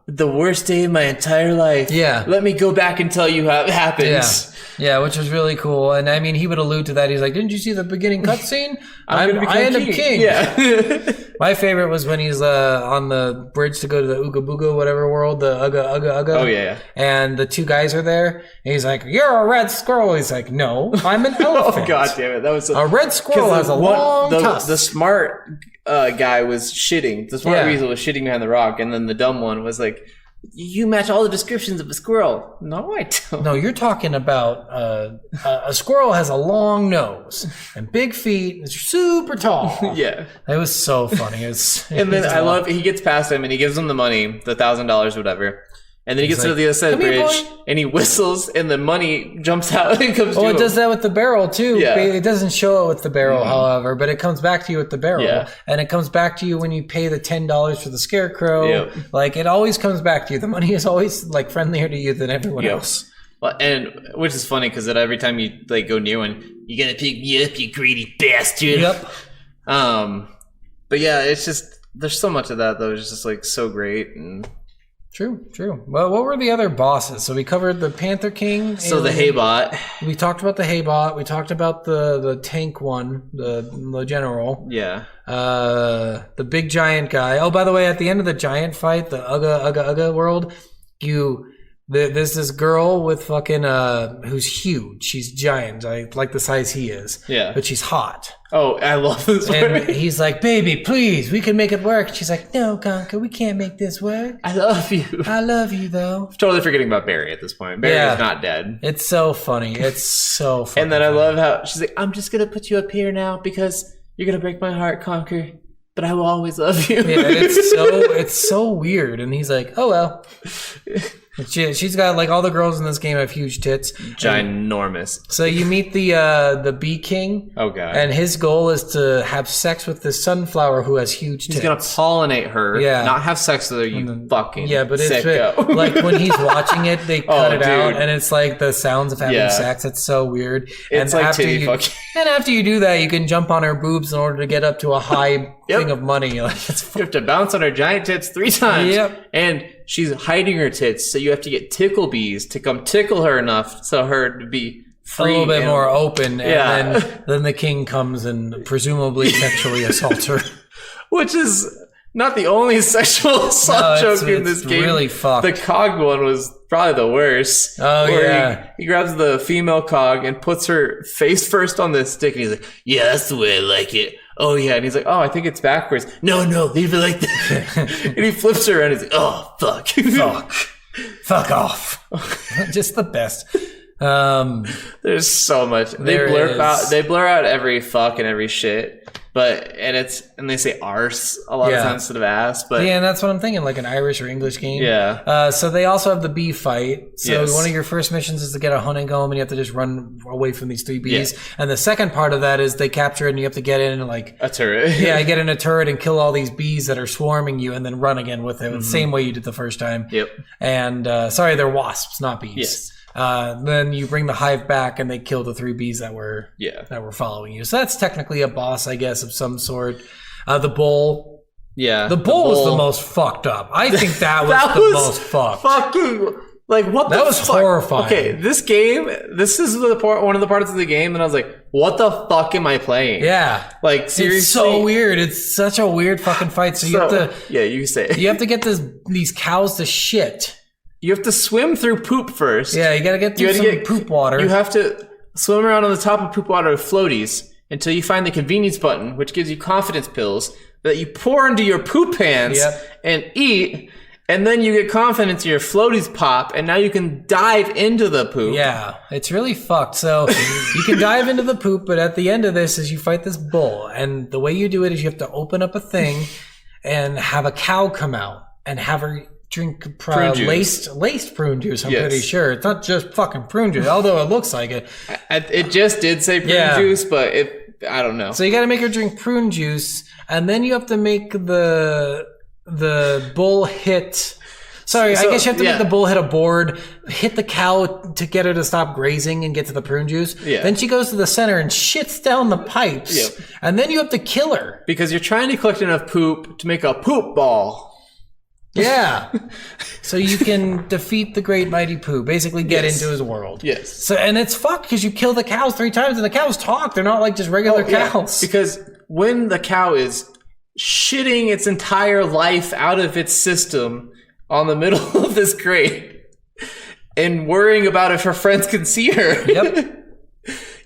the worst day of my entire life. Yeah, let me go back and tell you how it happens. Yeah, which was really cool. And I mean, he would allude to that. He's like, "Didn't you see the beginning cutscene? I end up king." Yeah. My favorite was when he's on the bridge to go to the Ooga Booga whatever world, the Ugga. Oh yeah. And the two guys are there, and he's like, "You're a red squirrel." He's like, "No, I'm an elephant." Oh god damn it, that was a red squirrel has a long tusk. The smart guy was shitting. The smart weasel was shitting behind the rock, and then the dumb one was like, "You match all the descriptions of a squirrel." No, I don't. No, you're talking about a squirrel has a long nose and big feet. It's super tall. Yeah, it was so funny. And then I love he gets past him and he gives him the money, the $1,000, whatever. And then he gets to the other side of the bridge, and he whistles, and the money jumps out and comes to him. It does that with the barrel, too. Yeah. It doesn't show it with the barrel, however, but it comes back to you with the barrel. Yeah. And it comes back to you when you pay the $10 for the scarecrow. Yep. Like, it always comes back to you. The money is always, like, friendlier to you than everyone else. Well, and which is funny, because every time you, like, go near one, you gotta pick me up, you greedy bastard. Yep. But yeah, it's just, there's so much of that, though. It's just, like, so great, and... True. Well, what were the other bosses? So we covered the Panther King. So the Haybot. We talked about the Haybot. We talked about the tank one, the general. Yeah. The big giant guy. Oh, by the way, at the end of the giant fight, the Ugga world, there's this girl with fucking who's huge. She's giant, like the size he is. Yeah. But she's hot. Oh, I love this one. And he's like, baby, please, we can make it work. She's like, no, Conker, we can't make this work. I love you. I love you, though. Totally forgetting about Barry at this point. Barry's not dead. It's so funny. It's so funny. And then I love how she's like, I'm just going to put you up here now because you're going to break my heart, Conker. But I will always love you. Yeah, it's so weird. And he's like, oh, well. She's got, like, all the girls in this game have huge tits. Ginormous. So you meet the Bee King. Oh, God. And his goal is to have sex with this sunflower who has huge tits. He's going to pollinate her. Yeah. Not have sex with her, you fucking but sicko. It's like when he's watching it, they cut it out. And it's like the sounds of having sex. It's so weird. It's and like titty fucking. And after you do that, you can jump on her boobs in order to get up to a high thing of money. Like, you have to bounce on her giant tits 3 times. Yep. And she's hiding her tits, so you have to get tickle bees to come tickle her enough so her to be free. A little bit more open. And then the king comes and presumably sexually assaults her. Which is not the only sexual assault joke in this game. Really fucked. The cog one was probably the worst. Oh, yeah. He grabs the female cog and puts her face first on the stick, and he's like, yeah, that's the way I like it. Oh, yeah. And he's like, oh, I think it's backwards. No, leave it like that. And he flips her around and he's like, oh, fuck. Fuck off. Just the best. There's so much. They blur out every fuck and every shit. And they say arse a lot of times instead of ass. But yeah, and that's what I'm thinking, like an Irish or English game. Yeah. So they also have the bee fight. So one of your first missions is to get a honeycomb, and you have to just run away from these 3 bees. Yeah. And the second part of that is they capture it, and you have to get in like a turret. Get in a turret and kill all these bees that are swarming you, and then run again with it. The same way you did the first time. Yep. And sorry, they're wasps, not bees. Yes. Then you bring the hive back, and they kill the 3 bees that were following you. So that's technically a boss, I guess, of some sort. The bull. Yeah. The bull was the most fucked up. I think that was the most fucked. Fucking, like, what the fuck? That was horrifying. Okay, this is one of the parts of the game, and I was like, what the fuck am I playing? Yeah. Like, seriously? It's so weird. It's such a weird fucking fight. So you have to... Yeah, you say it. You have to get these cows to shit. You have to swim through poop first. Yeah, you gotta get through some poop water. You have to swim around on the top of poop water with floaties until you find the convenience button, which gives you confidence pills that you pour into your poop pants and eat, and then you get confidence, your floaties pop, and now you can dive into the poop. Yeah, it's really fucked. So you can dive into the poop, but at the end of this is you fight this bull, and the way you do it is you have to open up a thing and have a cow come out and have her drink laced prune juice, I'm pretty sure. It's not just fucking prune juice, although it looks like it. It just did say prune juice, but I don't know. So you got to make her drink prune juice, and then you have to make the bull hit... Sorry, I guess you have to make the bull hit a board, hit the cow to get her to stop grazing and get to the prune juice. Yeah. Then she goes to the center and shits down the pipes. Yep. And then you have to kill her. Because you're trying to collect enough poop to make a poop ball. Yeah. So you can defeat the great mighty Pooh, basically get into his world. Yes. So, and it's fucked because you kill the cows 3 times and the cows talk. They're not like just regular cows. Yeah. Because when the cow is shitting its entire life out of its system on the middle of this grate and worrying about if her friends can see her. Yep.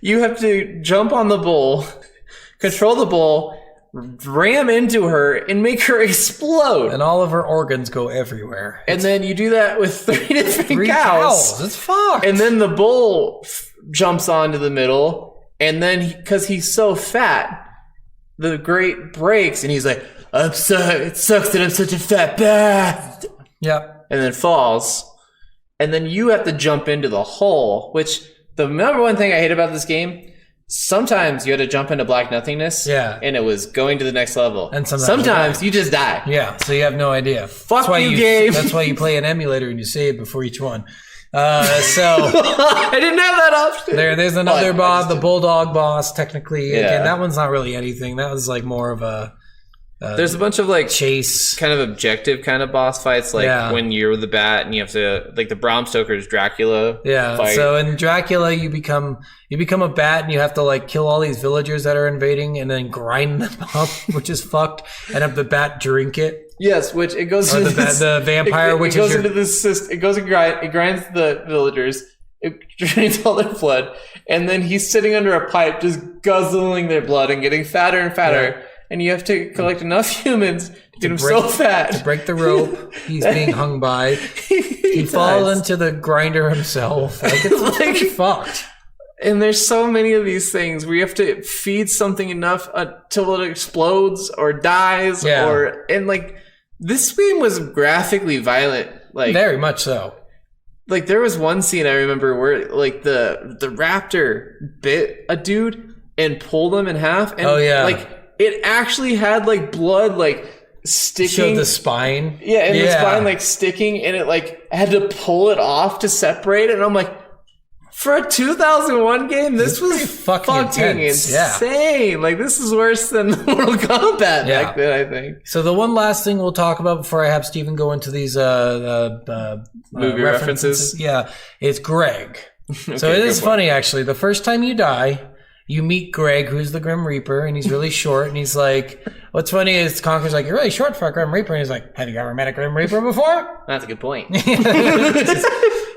You have to jump on the bull, control the bull, ram into her, and make her explode. And all of her organs go everywhere. And then you do that with 3 different cows. It's fucked. And then the bull jumps onto the middle, and then because he's so fat, the grate breaks, and he's like, I'm sorry, it sucks that I'm such a fat bastard. Yep. and then falls, and then you have to jump into the hole, which the number one thing I hate about this game, sometimes you had to jump into black nothingness, and it was going to the next level. And sometimes you just die. Yeah, so you have no idea. Fuck you, game. That's why you play an emulator and you save before each one. So I didn't have that option. There's another boss, the Bulldog boss, technically. Yeah. Again, that one's not really anything. That was like more of a... there's a bunch of like chase, kind of objective kind of boss fights, like when you're the bat and you have to, like the Bram Stoker's Dracula. Yeah. Fight. So in Dracula, you become a bat and you have to like kill all these villagers that are invading and then grind them up, which is fucked, and have the bat drink it. Yes, which it goes into the vampire, it goes into this system. It goes and grinds the villagers. It drains all their blood, and then he's sitting under a pipe, just guzzling their blood and getting fatter and fatter. Yeah. And you have to collect enough humans to get him so fat. To break the rope he's being hung by. He falls into the grinder himself. Like, it's like fucked. And there's so many of these things where you have to feed something enough till it explodes or dies. And like, this game was graphically violent. Like, very much so. Like, there was one scene I remember where like the raptor bit a dude and pulled him in half. And like, it actually had like blood like sticking. Showed the spine. Yeah, and the spine like sticking, and it like had to pull it off to separate it. And I'm like, for a 2001 game, this was fucking insane. Yeah. Like, this is worse than Mortal Kombat back then, I think. So the one last thing we'll talk about before I have Steven go into these movie references. Yeah, it's Greg. Okay, so it is funny, actually. The first time you die, you meet Greg, who's the Grim Reaper, and he's really short, and he's like, what's funny is Conker's like, you're really short for a Grim Reaper, and he's like, have you ever met a Grim Reaper before? That's a good point.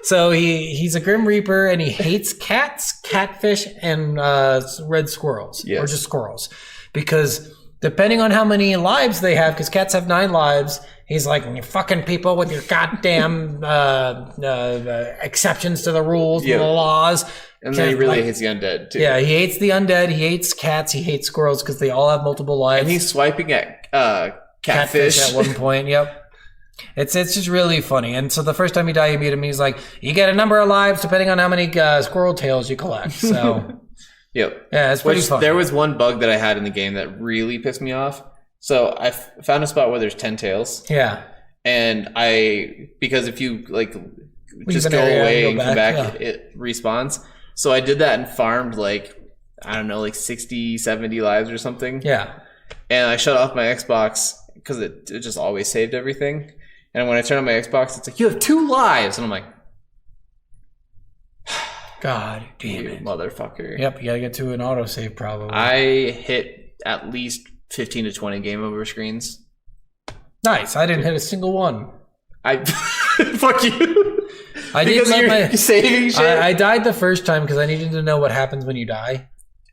So he's a Grim Reaper, and he hates cats, catfish, and red squirrels, or just squirrels, because depending on how many lives they have, because cats have 9 lives, he's like, you fucking people with your goddamn exceptions to the rules and the laws. And then he really hates the undead, too. Yeah, he hates the undead. He hates cats. He hates squirrels because they all have multiple lives. And he's swiping at catfish at one point. Yep. It's just really funny. And so the first time you die, you meet him. He's like, you get a number of lives depending on how many squirrel tails you collect. So, yep. Yeah, it's pretty funny. There was one bug that I had in the game that really pissed me off. So I found a spot where there's 10 tails. Yeah. And because if you like just go away and come back, it respawns. So I did that and farmed like, I don't know, like 60, 70 lives or something. Yeah. And I shut off my Xbox because it just always saved everything. And when I turn on my Xbox, it's like, you have 2 lives. And I'm like, God damn it. Motherfucker. Yep, you gotta get to an autosave probably. I hit at least 15 to 20 game over screens. Nice. I didn't hit a single one. Fuck you. I didn't let my saving shit. I died the first time because I needed to know what happens when you die.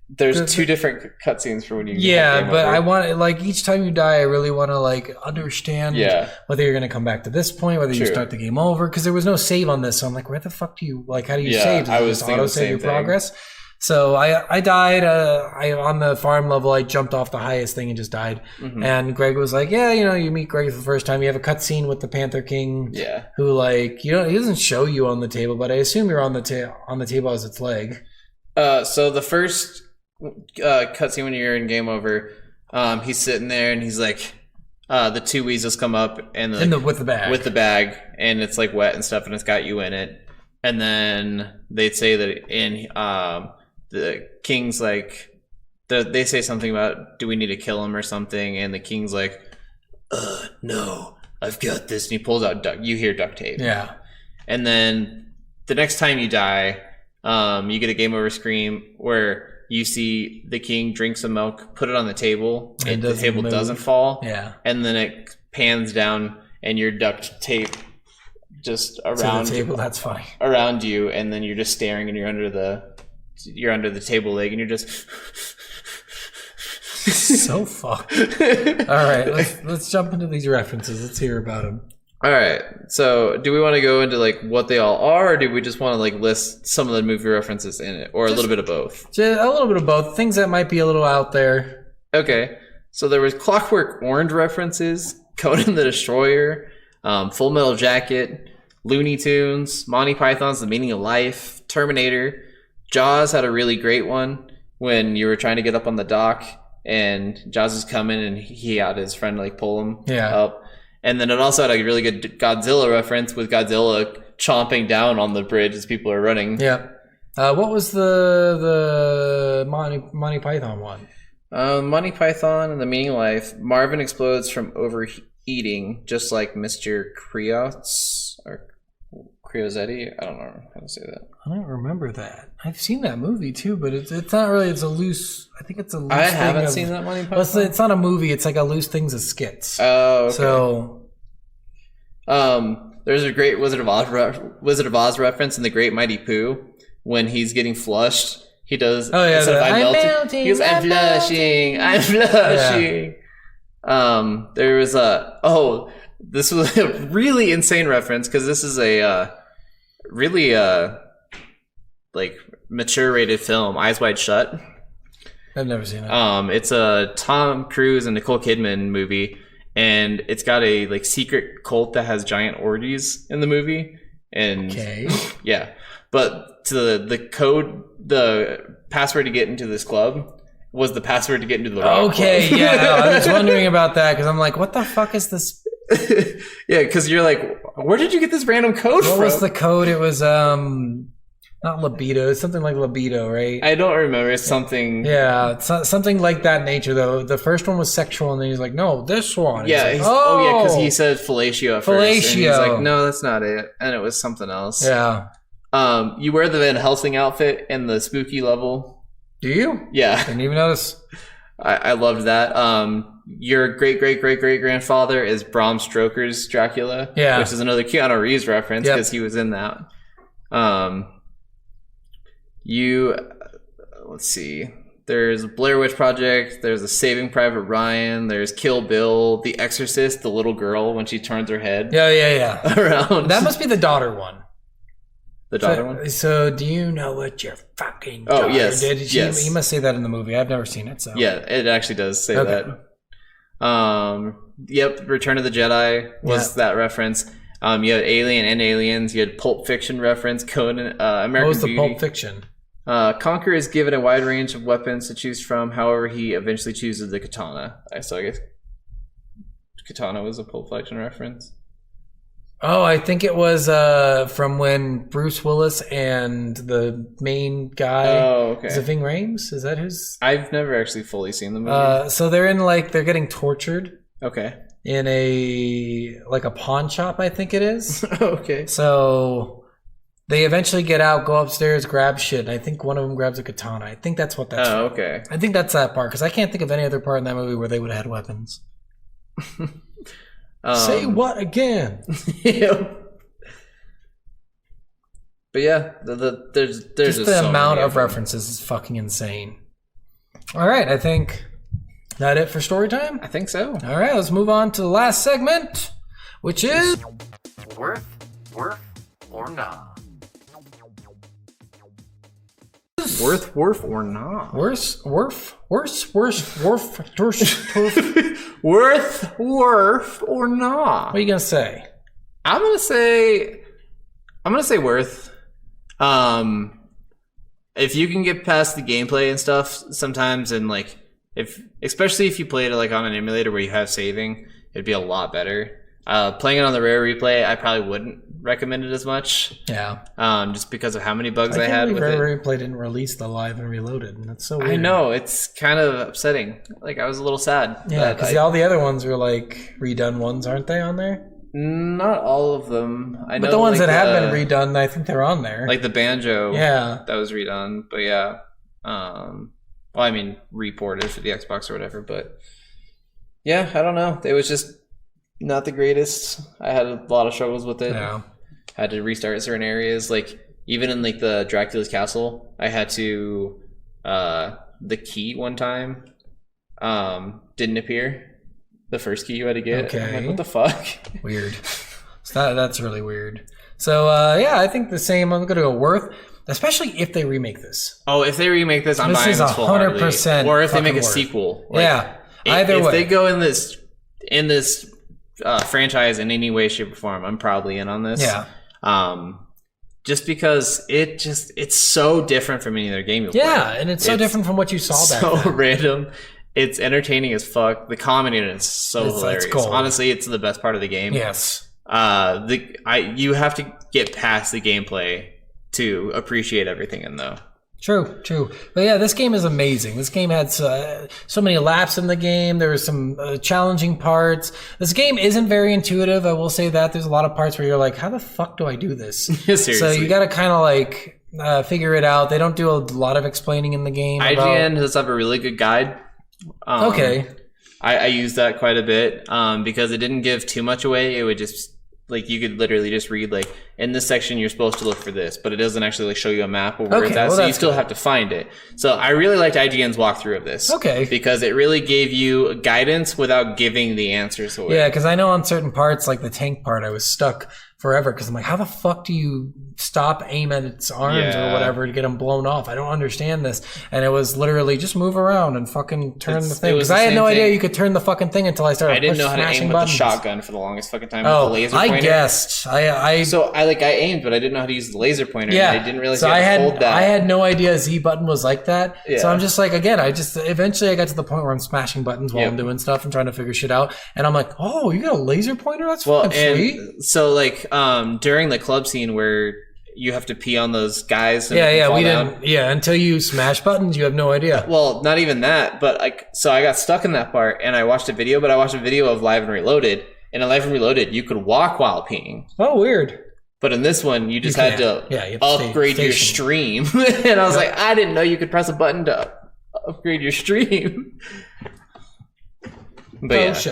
There's 2 different cutscenes for when you. Yeah, but I want like each time you die, I really want to like understand whether you're gonna come back to this point, whether you start the game over, because there was no save on this. So I'm like, where the fuck do you like? How do you save? I was auto save your progress. So I died. On the farm level, I jumped off the highest thing and just died. Mm-hmm. And Greg was like, "Yeah, you meet Greg for the first time. You have a cutscene with the Panther King. Yeah, who like he doesn't show you on the table, but I assume you're on the table as its leg. So the first cutscene when you're in game over, he's sitting there and he's like, the 2 weasels come up and with the bag, and it's like wet and stuff, and it's got you in it. And then they'd say that the king's like, they say something about, do we need to kill him or something? And the king's like, no, I've got this. And he pulls out you hear duct tape. Yeah. And then the next time you die, you get a game over screen where you see the king drink some milk, put it on the table, and the table doesn't fall. Yeah. And then it pans down and your duct tape just around the table. That's funny. Around you, and then you're just staring, and you're under the table leg, and you're just so fucked. All right, let's jump into these references. Let's hear about them. All right, so do we want to go into like what they all are, or do we just want to like list some of the movie references in it, or a little bit of both? Just a little bit of both. Things that might be a little out there. Okay, so there was Clockwork Orange references, Conan the Destroyer. Full Metal Jacket, Looney Tunes, Monty Python's The Meaning of Life, Terminator. Jaws had a really great one when you were trying to get up on the dock and Jaws is coming and he had his friend like pull him up. And then it also had a really good Godzilla reference with Godzilla chomping down on the bridge as people are running. Yeah. What was the Monty Python one? Monty Python and The Meaning of Life. Marvin explodes from overeating, just like Mr. Creots or Creozetti. I don't know how to say that. I don't remember that. I've seen that movie too, but it's not really. It's a loose. I think it's a loose. I haven't seen that Monty Python. Well, it's not a movie. It's like a loose things of skits. Oh, okay. So, there's a great Wizard of Oz reference in The Great Mighty Pooh when he's getting flushed. He does. Oh yeah, I'm melting. He goes, I'm flushing. I'm flushing. Yeah. There was this was a really insane reference because this is a really like mature rated film, Eyes Wide Shut. I've never seen it. It's a Tom Cruise and Nicole Kidman movie, and it's got a like secret cult that has giant orgies in the movie. And yeah, but the password to get into this club was the password to get into the rock club. Yeah, I was wondering about that because I'm like, what the fuck is this? Yeah, because you're like, where did you get this random code from? What was the code? It was not libido. It's something like libido, right? I don't remember. It's something. Yeah, it's something like that nature though. The first one was sexual, and then he's like, no, this one. Yeah. Because he said fellatio at first. And he's like, no, that's not it, and it was something else. Yeah. You wear the Van Helsing outfit in the spooky level. Do you? Yeah. Didn't even notice. I loved that. Your great-great-great-great-grandfather is Bram Stoker's Dracula. Yeah. Which is another Keanu Reeves reference because he was in that. Let's see. There's Blair Witch Project. There's a Saving Private Ryan. There's Kill Bill. The Exorcist, the little girl when she turns her head. Yeah. Around. That must be the daughter one. The daughter one? So do you know what your fucking daughter did? Yes. You must say that in the movie. I've never seen it. So yeah, it actually does say that. Yep, Return of the Jedi was that reference. You had Alien and Aliens. You had Pulp Fiction reference. Conan, American Beauty. What was the Pulp Fiction? Conker is given a wide range of weapons to choose from. However, he eventually chooses the katana. So I guess katana was a Pulp Fiction reference. Oh, I think it was from when Bruce Willis and the main guy. Oh, okay. Is it Ving Rhames? Is that his? I've never actually fully seen the movie. So they're getting tortured. Okay. In a pawn shop, I think it is. Okay. So they eventually get out, go upstairs, grab shit. And I think one of them grabs a katana. I think that's what that's. Oh, okay. I think that's that part because I can't think of any other part in that movie where they would have had weapons. Say what again? Yeah. But yeah, there's just the amount of references is fucking insane. All right, I think that it for story time. I think so. All right, let's move on to the last segment, which is Worth, or not. Worth or not? Worth or not? What are you gonna say? I'm gonna say worth. If you can get past the gameplay and stuff sometimes, and like especially if you play it like on an emulator where you have saving, it'd be a lot better. Playing it on the rare replay, I probably wouldn't recommend it as much. Yeah. Just because of how many bugs I had with it. Rare replay didn't release the live and reloaded, and that's so weird. I know, it's kind of upsetting. Like I was a little sad. Yeah, because all the other ones were like redone ones, aren't they on there? Not all of them. I know the ones that have been redone, I think they're on there. Like the banjo. Yeah. That was redone. But yeah. Well, I mean, reported for the Xbox or whatever. But yeah, I don't know. It was just not the greatest. I had a lot of struggles with it. Yeah. Had to restart certain areas. Like even in like the Dracula's castle, I had to the key one time didn't appear. The first key you had to get. Okay. I'm like, what the fuck? Weird. So that's really weird. So yeah, I think the same. I'm gonna go worth, especially if they remake this. Oh, if they remake this, I'm buying this full 100%. Or if they make a sequel. Like, yeah. Either way. If they go in this franchise in any way, shape, or form, I'm probably in on this. Yeah. Just because it's so different from any other game you play. Yeah, and it's so different from what you saw back then. So random. It's entertaining as fuck. The comedy in it is so hilarious. Honestly, it's the best part of the game. Yes. You have to get past the gameplay to appreciate everything in though. True. But yeah, this game is amazing. This game had so many laps in the game. There were some challenging parts. This game isn't very intuitive. I will say that. There's a lot of parts where you're like, how the fuck do I do this? Seriously. So you got to kind of like figure it out. They don't do a lot of explaining in the game. IGN does have a really good guide. Okay. I use that quite a bit because it didn't give too much away. It would just like you could literally just read like in this section you're supposed to look for this, but it doesn't actually like show you a map of where it's at, so you still have to find it. So I really liked IGN's walkthrough of this. Okay. Because it really gave you guidance without giving the answers away. Yeah, because I know on certain parts, like the tank part, I was stuck forever because I'm like, how the fuck do you stop, aim at its arms or whatever to get them blown off? I don't understand this. And it was literally just move around and fucking turn the thing. Because I had no idea you could turn the fucking thing until I started. I didn't know how to aim with the shotgun for the longest fucking time. With the laser pointer. I guessed. I aimed, but I didn't know how to use the laser pointer. Yeah, and I didn't realize you had to hold that. I had no idea Z button was like that. Yeah. So I'm just like, again, eventually I got to the point where I'm smashing buttons while I'm doing stuff and trying to figure shit out. And I'm like, oh, you got a laser pointer? That's fucking sweet. So like during the club scene where you have to pee on those guys. And we didn't. Yeah, until you smash buttons, you have no idea. Well, not even that. But so I got stuck in that part, and I watched a video. But I watched a video of Live and Reloaded, and in Live and Reloaded, you could walk while peeing. Oh, weird. But in this one, you just had to upgrade your stream, and I was like, I didn't know you could press a button to upgrade your stream. But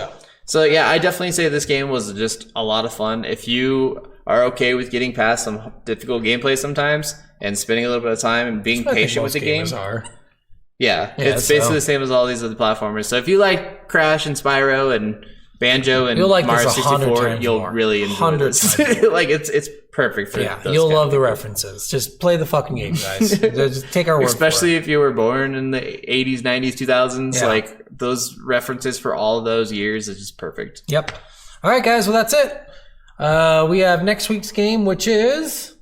so yeah, I definitely say this game was just a lot of fun. If you are okay with getting past some difficult gameplay sometimes and spending a little bit of time and being patient with the game. Yeah, it's basically the same as all these other platformers. So if you like Crash and Spyro and Banjo and Mario 64, you'll really enjoy this. Like it's perfect for those you'll love the references. Just play the fucking game, guys. Just take our word Especially for it. If you were born in the 80s, 90s, 2000s, like those references for all of those years is just perfect. Yep. All right, guys. Well, that's it. We have next week's game, which is...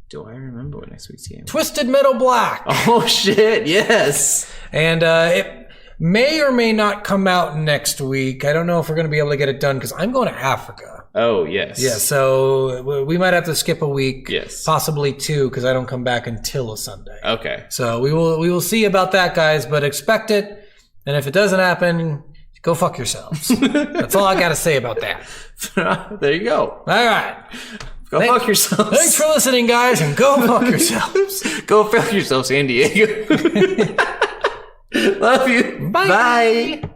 Do I remember what next week's game? Twisted Metal Black. Oh, shit. Yes. And it may or may not come out next week. I don't know if we're going to be able to get it done because I'm going to Africa. Oh, yes. Yeah, so we might have to skip a week. Yes. Possibly two because I don't come back until a Sunday. Okay. So we will see about that, guys, but expect it. And if it doesn't happen... Go fuck yourselves. That's all I got to say about that. There you go. All right. Go fuck yourselves. Thanks for listening, guys, and go fuck yourselves. Go fuck yourself, San Diego. Love you. Bye. Bye.